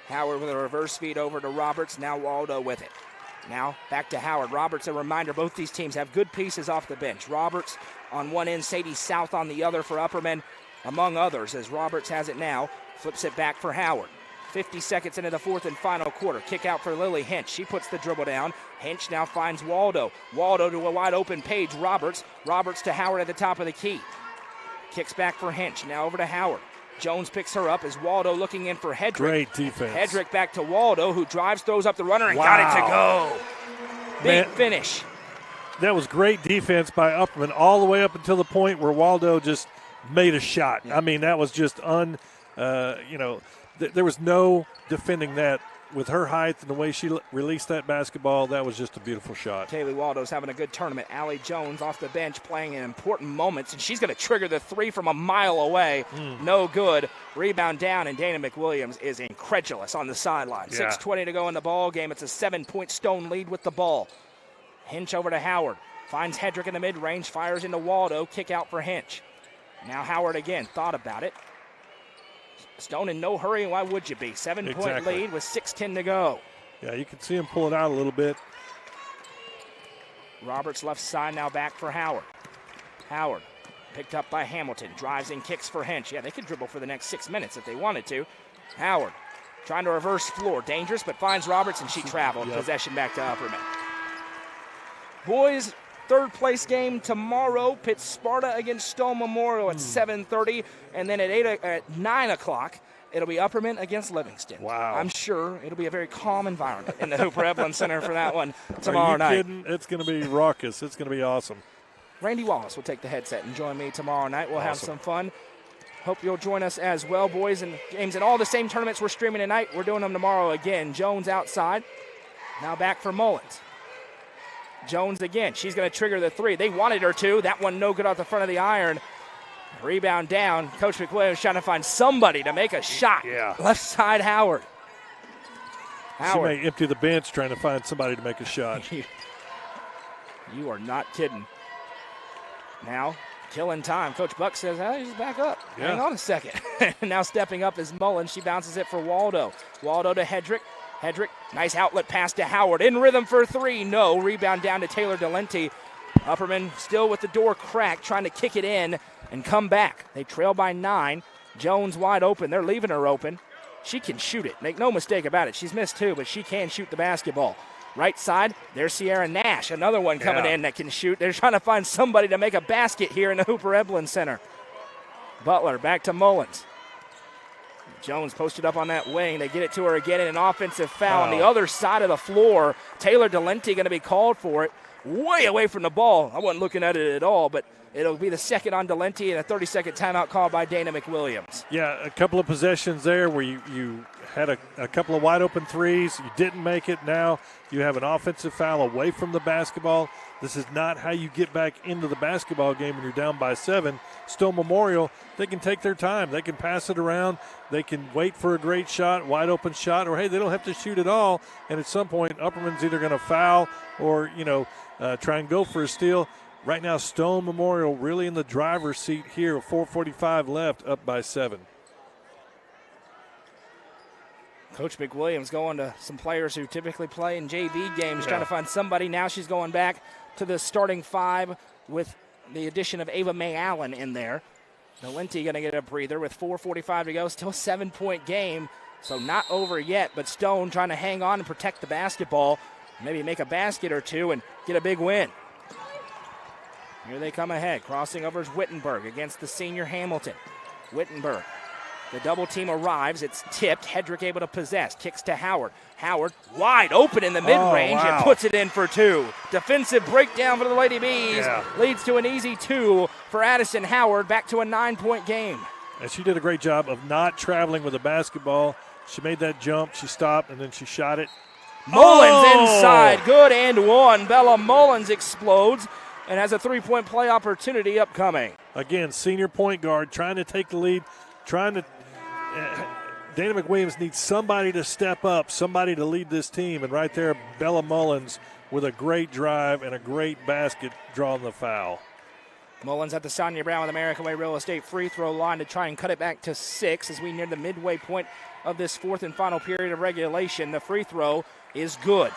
Howard with a reverse feed over to Roberts. Now Waldo with it. Now back to Howard. Roberts, a reminder, both these teams have good pieces off the bench. Roberts on one end, Sadie South on the other for Upperman, among others, as Roberts has it now. Flips it back for Howard. 50 seconds into the fourth and final quarter. Kick out for Lily Hinch. She puts the dribble down. Hinch now finds Waldo. Waldo to a wide open Paige Roberts. Roberts to Howard at the top of the key. Kicks back for Hinch. Now over to Howard. Jones picks her up as Waldo looking in for Hedrick. Great defense. Hedrick back to Waldo, who drives, throws up the runner, and got it to go. Big finish. That was great defense by Upperman all the way up until the point where Waldo just made a shot. I mean, that was just there was no defending that. With her height and the way she released that basketball, that was just a beautiful shot. Taylor Waldo's having a good tournament. Allie Jones off the bench playing in important moments, and she's going to trigger the three from a mile away. No good. Rebound down, and Dana McWilliams is incredulous on the sideline. 6:20 to go in the ball game. It's a 7-point Stone lead with the ball. Hinch over to Howard. Finds Hedrick in the mid-range, fires into Waldo. Kick out for Hinch. Now Howard again. Thought about it. Stone in no hurry, and why would you be? 7-point lead with 6:10 to go. Yeah, you can see him pull it out a little bit. Roberts left side now back for Howard. Howard picked up by Hamilton. Drives and kicks for Hinch. Yeah, they could dribble for the next 6 minutes if they wanted to. Howard trying to reverse floor. Dangerous, but finds Roberts, and she traveled. Possession back to Upperman. Boys, third place game tomorrow. Pitt Sparta against Stone Memorial at 7:30, and then at 9 o'clock, it'll be Upperman against Livingston. Wow! I'm sure it'll be a very calm environment in the Hooper Evelyn Center for that one tomorrow night. Are you kidding? It's going to be raucous. It's going to be awesome. Randy Wallace will take the headset and join me tomorrow night. We'll have some fun. Hope you'll join us as well, boys, and games and all the same tournaments we're streaming tonight. We're doing them tomorrow again. Jones outside. Now back for Mullins. Jones again. She's going to trigger the three. They wanted her to. That one no good off the front of the iron. Rebound down. Coach McWilliams trying to find somebody to make a shot. Yeah. Left side, Howard. She may empty the bench trying to find somebody to make a shot. You are not kidding. Now, killing time. Coach Buck says, hey, he's back up. Yeah. Hang on a second. Now stepping up is Mullins. She bounces it for Waldo. Waldo to Hedrick. Hedrick, nice outlet pass to Howard. In rhythm for three. No. Rebound down to Taylor Delenti. Upperman still with the door cracked, trying to kick it in and come back. They trail by 9. Jones wide open. They're leaving her open. She can shoot it. Make no mistake about it. She's missed 2, but she can shoot the basketball. Right side, there's Sierra Nash. Another one coming in that can shoot. They're trying to find somebody to make a basket here in the Hooper Evelyn Center. Butler back to Mullins. Jones posted up on that wing. They get it to her again in an offensive foul on the other side of the floor. Taylor Delenti going to be called for it. Way away from the ball. I wasn't looking at it at all, but it'll be the second on Delenti and a 30-second timeout call by Dana McWilliams. Yeah, a couple of possessions there where you had a couple of wide-open threes. You didn't make it. Now you have an offensive foul away from the basketball. This is not how you get back into the basketball game when you're down by 7. Stone Memorial, they can take their time. They can pass it around. They can wait for a great shot, wide-open shot, or, hey, they don't have to shoot at all. And at some point, Upperman's either going to foul or, try and go for a steal. Right now, Stone Memorial really in the driver's seat here with 4:45 left, up by 7. Coach McWilliams going to some players who typically play in JV games, trying to find somebody. Now she's going back to the starting 5 with the addition of Ava May Allen in there. Delenti going to get a breather with 4:45 to go. Still a 7-point game, so not over yet, but Stone trying to hang on and protect the basketball, maybe make a basket or two and get a big win. Here they come ahead. Crossing over is Wittenberg against the senior Hamilton. Wittenberg. The double team arrives. It's tipped. Hedrick able to possess. Kicks to Howard. Howard wide open in the mid-range and puts it in for 2. Defensive breakdown for the Lady Bees. Leads to an easy 2 for Addison Howard. Back to a 9-point game. And she did a great job of not traveling with the basketball. She made that jump. She stopped, and then she shot it. Mullins inside. Good and 1. Bella Mullins explodes and has a 3-point play opportunity upcoming. Again, senior point guard trying to take the lead, Dana McWilliams needs somebody to step up, somebody to lead this team, and right there, Bella Mullins with a great drive and a great basket drawing the foul. Mullins at the Sonia Brown with American Way Real Estate free throw line to try and cut it back to 6 as we near the midway point of this 4th and final period of regulation. The free throw is good.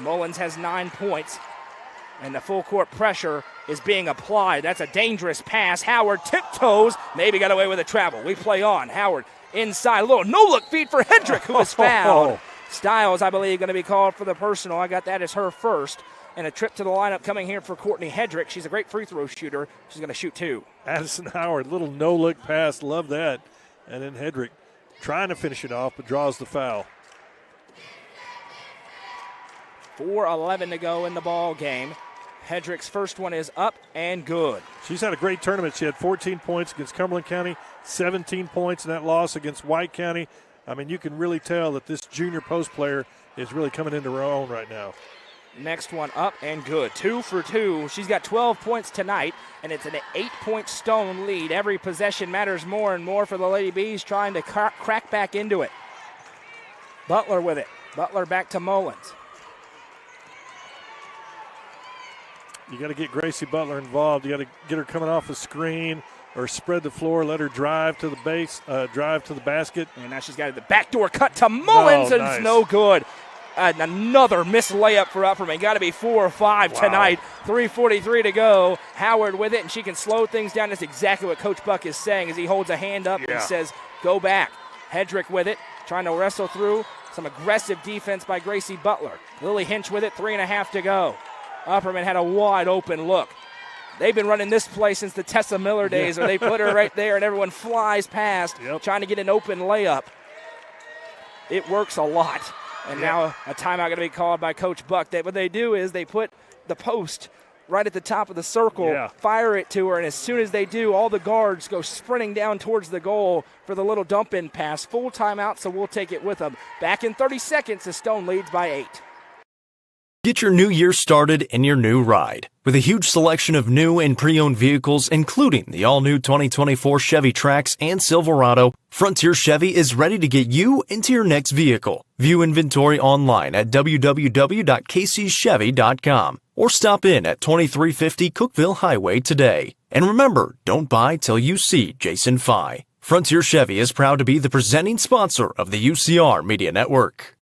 Mullins has 9 points, and the full court pressure is being applied. That's a dangerous pass. Howard tiptoes, maybe got away with a travel. We play on. Howard inside. A little no-look feed for Hedrick, who was fouled. Styles, I believe, going to be called for the personal. I got that as her first. And a trip to the lineup coming here for Courtney Hedrick. She's a great free throw shooter. She's going to shoot 2. Addison Howard, little no-look pass. Love that. And then Hedrick trying to finish it off, but draws the foul. 4:11 to go in the ball game. Hedrick's first one is up and good. She's had a great tournament. She had 14 points against Cumberland County, 17 points in that loss against White County. I mean, you can really tell that this junior post player is really coming into her own right now. Next one up and good. 2 for 2. She's got 12 points tonight, and it's an 8-point Stone lead. Every possession matters more and more for the Lady Bees, trying to crack back into it. Butler with it. Butler back to Mullins. You got to get Gracie Butler involved. You got to get her coming off the screen or spread the floor, let her drive to the base, drive to the basket. And now she's got the backdoor cut to Mullins, and it's no good. Another missed layup for Upperman. Got to be 4 or 5 tonight. 3:43 to go. Howard with it, and she can slow things down. That's exactly what Coach Buck is saying as he holds a hand up and says, go back. Hedrick with it, trying to wrestle through some aggressive defense by Gracie Butler. Lily Hinch with it, 3.5 to go. Upperman had a wide open look. They've been running this play since the Tessa Miller days where they put her right there and everyone flies past trying to get an open layup. It works a lot. And now a timeout going to be called by Coach Buck. What they do is they put the post right at the top of the circle, fire it to her, and as soon as they do, all the guards go sprinting down towards the goal for the little dump-in pass. Full timeout, so we'll take it with them. Back in 30 seconds, the Stone leads by 8. Get your new year started in your new ride. With a huge selection of new and pre-owned vehicles, including the all-new 2024 Chevy Trax and Silverado, Frontier Chevy is ready to get you into your next vehicle. View inventory online at www.kcchevy.com or stop in at 2350 Cookeville Highway today. And remember, don't buy till you see Jason Fye. Frontier Chevy is proud to be the presenting sponsor of the UCR Media Network.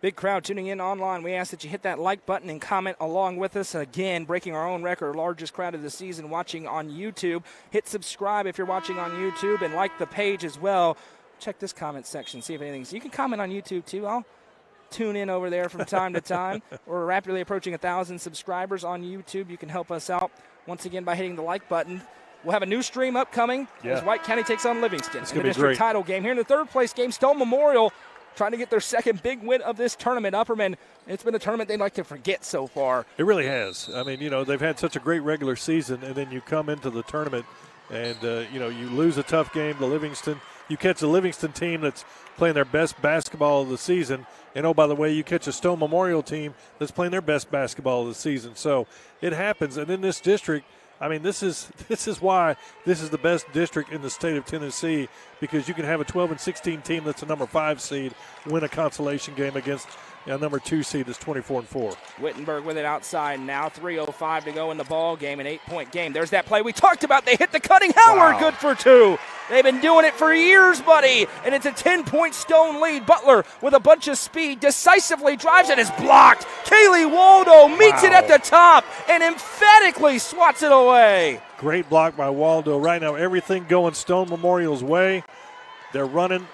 Big crowd tuning in online. We ask that you hit that like button and comment along with us. Again, breaking our own record, largest crowd of the season watching on YouTube. Hit subscribe if you're watching on YouTube and like the page as well. Check this comment section, see if anything's. You can comment on YouTube too. I'll tune in over there from time to time. We're rapidly approaching 1,000 subscribers on YouTube. You can help us out once again by hitting the like button. We'll have a new stream upcoming as White County takes on Livingston in the district title game. Here in the third place game, Stone Memorial trying to get their second big win of this tournament. Upperman, it's been a tournament they'd like to forget so far. It really has. I mean, they've had such a great regular season, and then you come into the tournament and, you lose a tough game to Livingston. You catch a Livingston team that's playing their best basketball of the season, and, oh, by the way, you catch a Stone Memorial team that's playing their best basketball of the season. So it happens. And in this district, I mean, this is why this is the best district in the state of Tennessee, because you can have a 12 and 16 team that's a number 5 seed win a consolation game against a number 2 seed that's 24-4. Wittenberg with it outside now. 3:05 to go in the ball game, an 8-point game. There's that play we talked about. They hit the cutting. Howard, good for 2. They've been doing it for years, buddy, and it's a 10-point Stone lead. Butler with a bunch of speed decisively drives it. It's blocked. Kaylee Waldo meets it at the top and emphatically swats it away. Great block by Waldo. Right now, everything going Stone Memorial's way. They're running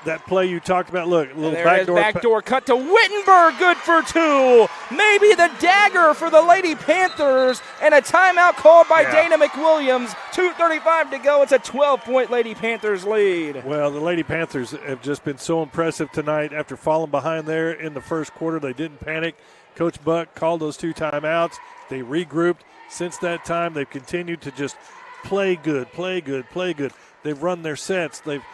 that play you talked about. Look, a little backdoor cut to Wittenberg, good for 2. Maybe the dagger for the Lady Panthers, and a timeout called by Dana McWilliams. 2:35 to go. It's a 12-point Lady Panthers lead. Well, the Lady Panthers have just been so impressive tonight. After falling behind there in the first quarter, they didn't panic. Coach Buck called those 2 timeouts. They regrouped. Since that time, they've continued to just play good, play good, play good. They've run their sets. They've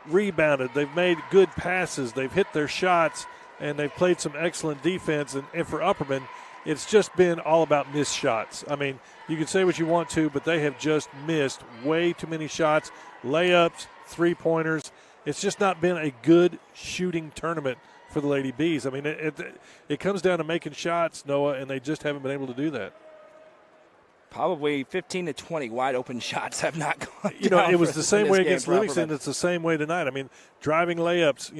rebounded. They've made good passes. They've hit their shots, and they've played some excellent defense. And for Upperman, it's just been all about missed shots. I mean, you can say what you want to, but they have just missed way too many shots, layups, 3-pointers. It's just not been a good shooting tournament for the Lady Bees. I mean, it comes down to making shots, Noah, and they just haven't been able to do that. Probably 15 to 20 wide open shots have not gone down. It was the same way against Livingston. It's the same way tonight. I mean, driving layups,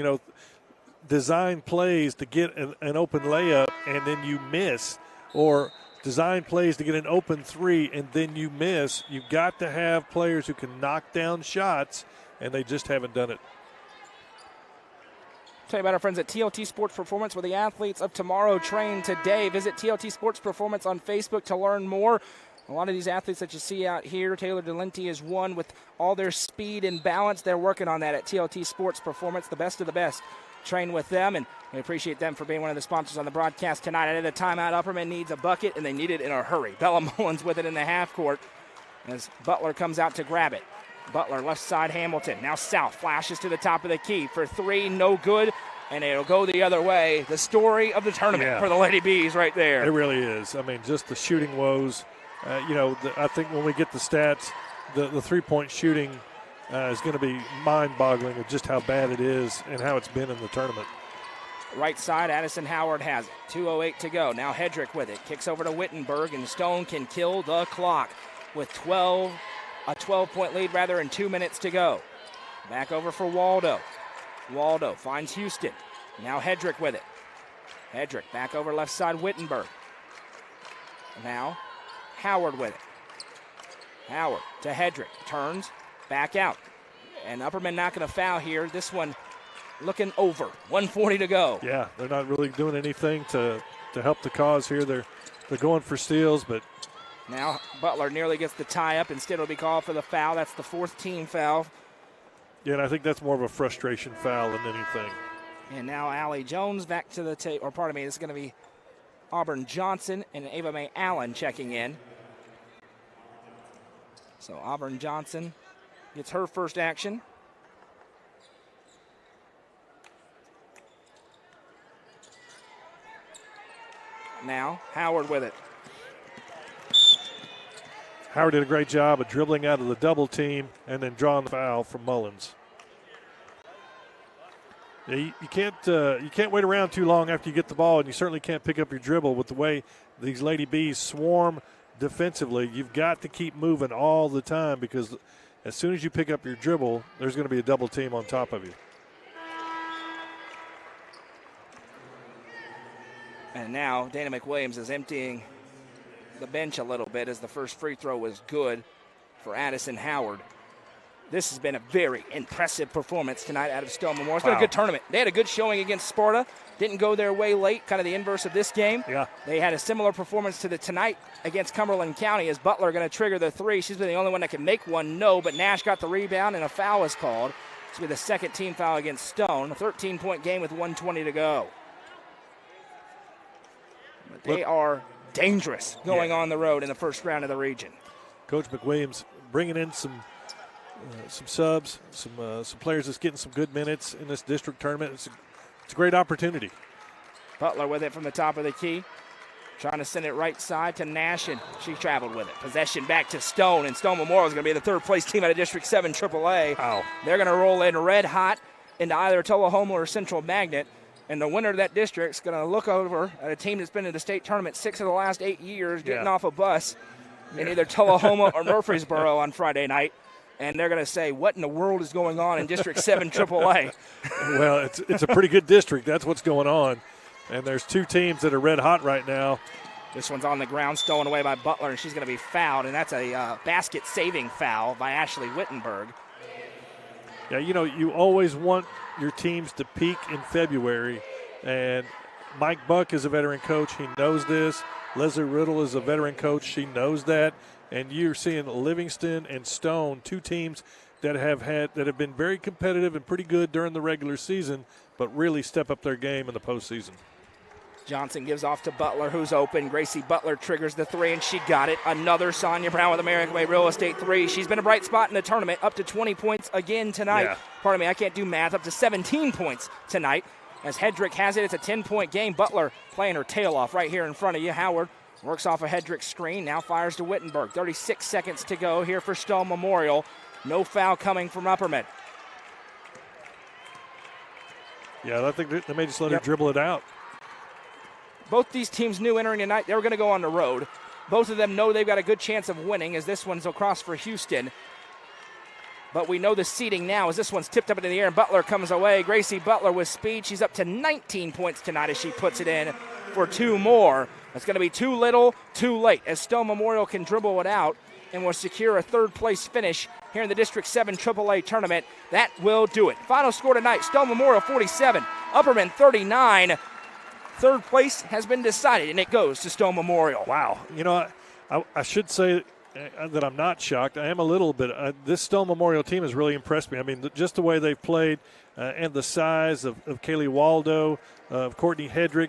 design plays to get an open layup, and then you miss. Or design plays to get an open three and then you miss. You've got to have players who can knock down shots, and they just haven't done it. Tell you about our friends at TLT Sports Performance, where the athletes of tomorrow train today. Visit TLT Sports Performance on Facebook to learn more. A lot of these athletes that you see out here, Taylor Delenti is one with all their speed and balance. They're working on that at TLT Sports Performance, the best of the best. Train with them, and we appreciate them for being one of the sponsors on the broadcast tonight. At the timeout, Upperman needs a bucket, and they need it in a hurry. Bella Mullins with it in the half court as Butler comes out to grab it. Butler, left side, Hamilton. Now South flashes to the top of the key for three, no good, and it'll go the other way. The story of the tournament for the Lady Bees right there. It really is. I mean, just the shooting woes. I think when we get the stats, the three-point shooting is going to be mind-boggling of just how bad it is and how it's been in the tournament. Right side, Addison Howard has it. 2:08 to go. Now Hedrick with it. Kicks over to Wittenberg, and Stone can kill the clock with a 12-point lead and 2 minutes to go. Back over for Waldo. Waldo finds Houston. Now Hedrick with it. Hedrick back over left side, Wittenberg. Now Howard with it. Howard to Hedrick. Turns, back out. And Upperman not going to foul here. This one looking over. 1:40 to go. Yeah, they're not really doing anything to help the cause here. They're going for steals, but now Butler nearly gets the tie up. Instead, it'll be called for the foul. That's the fourth team foul. Yeah, and I think that's more of a frustration foul than anything. And now Allie Jones back to the this is going to be Auburn Johnson and Ava Mae Allen checking in. So Auburn Johnson gets her first action. Now Howard with it. Howard did a great job of dribbling out of the double team and then drawing the foul from Mullins. Yeah, you can't wait around too long after you get the ball, and you certainly can't pick up your dribble with the way these Lady Bees swarm defensively. You've got to keep moving all the time, because as soon as you pick up your dribble, there's going to be a double team on top of you. And now Dana McWilliams is emptying the bench a little bit, as the first free throw was good for Addison Howard. This has been a very impressive performance tonight out of Stone Memorial. It's been a good tournament. They had a good showing against Sparta. Didn't go their way late, kind of the inverse of this game. Yeah. They had a similar performance to the tonight against Cumberland County, as Butler going to trigger the three. She's been the only one that can make one, but Nash got the rebound and a foul was called. This will be the second team foul against Stone. A 13-point game with 1:20 to go. But they are dangerous going on the road in the first round of the region. Coach McWilliams bringing in some subs, some players that's getting some good minutes in this district tournament. It's a great opportunity. Butler with it from the top of the key. Trying to send it right side to Nash, and she traveled with it. Possession back to Stone, and Stone Memorial is going to be the third-place team out of District 7 AAA. Wow. They're going to roll in red hot into either Tullahoma or Central Magnet, and the winner of that district is going to look over at a team that's been in the state tournament 6 of the last 8 years, getting off a bus in either Tullahoma or Murfreesboro on Friday night. And they're going to say, what in the world is going on in District 7 AAA? Well, it's a pretty good district. That's what's going on. And there's two teams that are red hot right now. This one's on the ground, stolen away by Butler, and she's going to be fouled. And that's a basket-saving foul by Ashley Wittenberg. Yeah, you always want your teams to peak in February. And Mike Buck is a veteran coach. He knows this. Leslie Riddle is a veteran coach. She knows that. And you're seeing Livingston and Stone, two teams that have been very competitive and pretty good during the regular season, but really step up their game in the postseason. Johnson gives off to Butler, who's open. Gracie Butler triggers the three, and she got it. Another Sonia Brown with American Way Real Estate three. She's been a bright spot in the tournament, up to 20 points again tonight. Yeah. Pardon me, I can't do math. Up to 17 points tonight. As Hedrick has it, it's a 10-point game. Butler playing her tail off right here in front of you. Howard works off a Hedrick screen, now fires to Wittenberg. 36 seconds to go here for Stone Memorial. No foul coming from Upperman. Yeah, I think they may just let her dribble it out. Both these teams knew entering tonight they were going to go on the road. Both of them know they've got a good chance of winning, as this one's across for Houston. But we know the seeding now as this one's tipped up into the air and Butler comes away. Gracie Butler with speed. She's up to 19 points tonight as she puts it in for two more. That's going to be too little, too late, as Stone Memorial can dribble it out and will secure a third-place finish here in the District 7 AAA tournament. That will do it. Final score tonight, Stone Memorial 47, Upperman 39. Third place has been decided, and it goes to Stone Memorial. Wow. You know, I should say that I'm not shocked. I am a little bit. This Stone Memorial team has really impressed me. I mean, just the way they've played and the size of Kaylee Waldo, of Courtney Hedrick.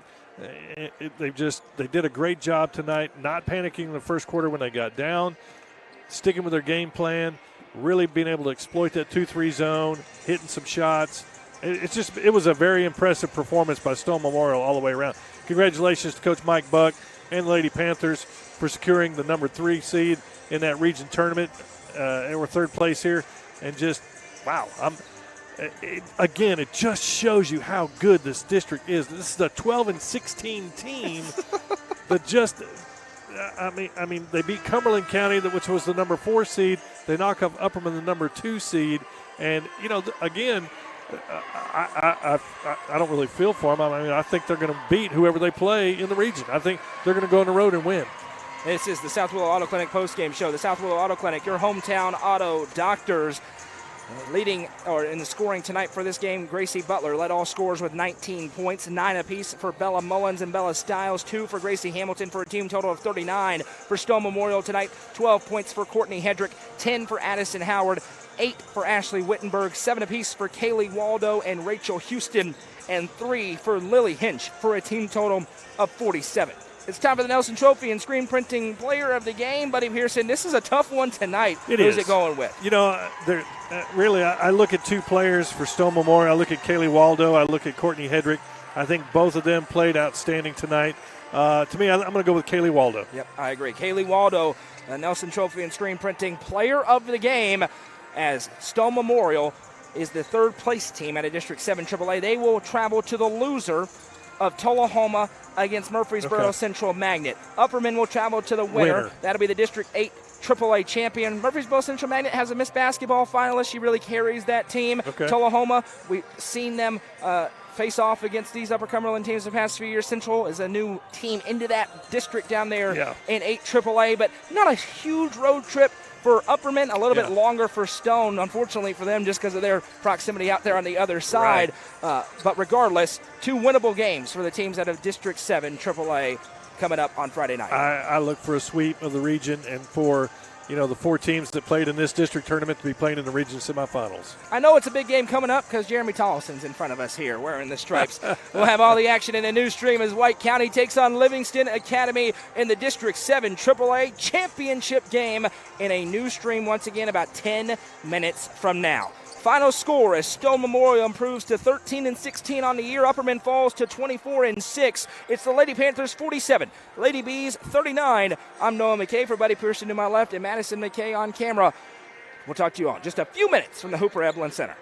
They did a great job tonight, not panicking in the first quarter when they got down, sticking with their game plan, really being able to exploit that 2-3 zone, hitting some shots. It was a very impressive performance by Stone Memorial all the way around. Congratulations to Coach Mike Buck and the Lady Panthers for securing the number 3 seed in that region tournament. And we're third place here. And just, wow. It just shows you how good this district is. This is a 12-16 team that just – I mean, they beat Cumberland County, which was the number 4 seed. They knock off Upperman, the number 2 seed. And, you know, again – I don't really feel for them. I mean, I think they're going to beat whoever they play in the region. I think they're going to go on the road and win. This is the South Willow Auto Clinic postgame show. The South Willow Auto Clinic, your hometown auto doctors. Leading or in the scoring tonight for this game, Gracie Butler led all scorers with 19 points, 9 apiece for Bella Mullins and Bella Stiles, 2 for Gracie Hamilton for a team total of 39. For Stone Memorial tonight, 12 points for Courtney Hedrick, 10 for Addison Howard, 8 for Ashley Wittenberg, 7 apiece for Kaylee Waldo and Rachel Houston, and 3 for Lily Hinch for a team total of 47. It's time for the Nelson Trophy and Screen Printing Player of the Game. Buddy Pearson, this is a tough one tonight. Who's it going with? You know, really, I look at 2 players for Stone Memorial. I look at Kaylee Waldo. I look at Courtney Hedrick. I think both of them played outstanding tonight. To me, I'm going to go with Kaylee Waldo. Yep, I agree. Kaylee Waldo, the Nelson Trophy and Screen Printing Player of the Game, as Stone Memorial is the third place team at a District 7 AAA. They will travel to the loser of Tullahoma against Murfreesboro Central Magnet. Upperman will travel to the winner. That'll be the District 8 AAA champion. Murfreesboro Central Magnet has a Miss Basketball finalist. She really carries that team. Tullahoma, we've seen them face off against these Upper Cumberland teams the past few years. Central is a new team into that district down there in 8 AAA, but not a huge road trip for Upperman, a little bit longer for Stone, unfortunately for them, just because of their proximity out there on the other side. But regardless, 2 winnable games for the teams out of District 7 AAA coming up on Friday night. I look for a sweep of the region and for, you know, the 4 teams that played in this district tournament to be playing in the region semifinals. I know it's a big game coming up because Jeremy Tollison's in front of us here wearing the stripes. We'll have all the action in the news stream as White County takes on Livingston Academy in the District 7 AAA championship game in a news stream once again about 10 minutes from now. Final score as Stone Memorial improves to 13-16 on the year. Upperman falls to 24-6. It's the Lady Panthers 47, Lady Bees 39. I'm Noah McKay for Buddy Pearson to my left and Madison McKay on camera. We'll talk to you all in just a few minutes from the Hooper Eblen Center.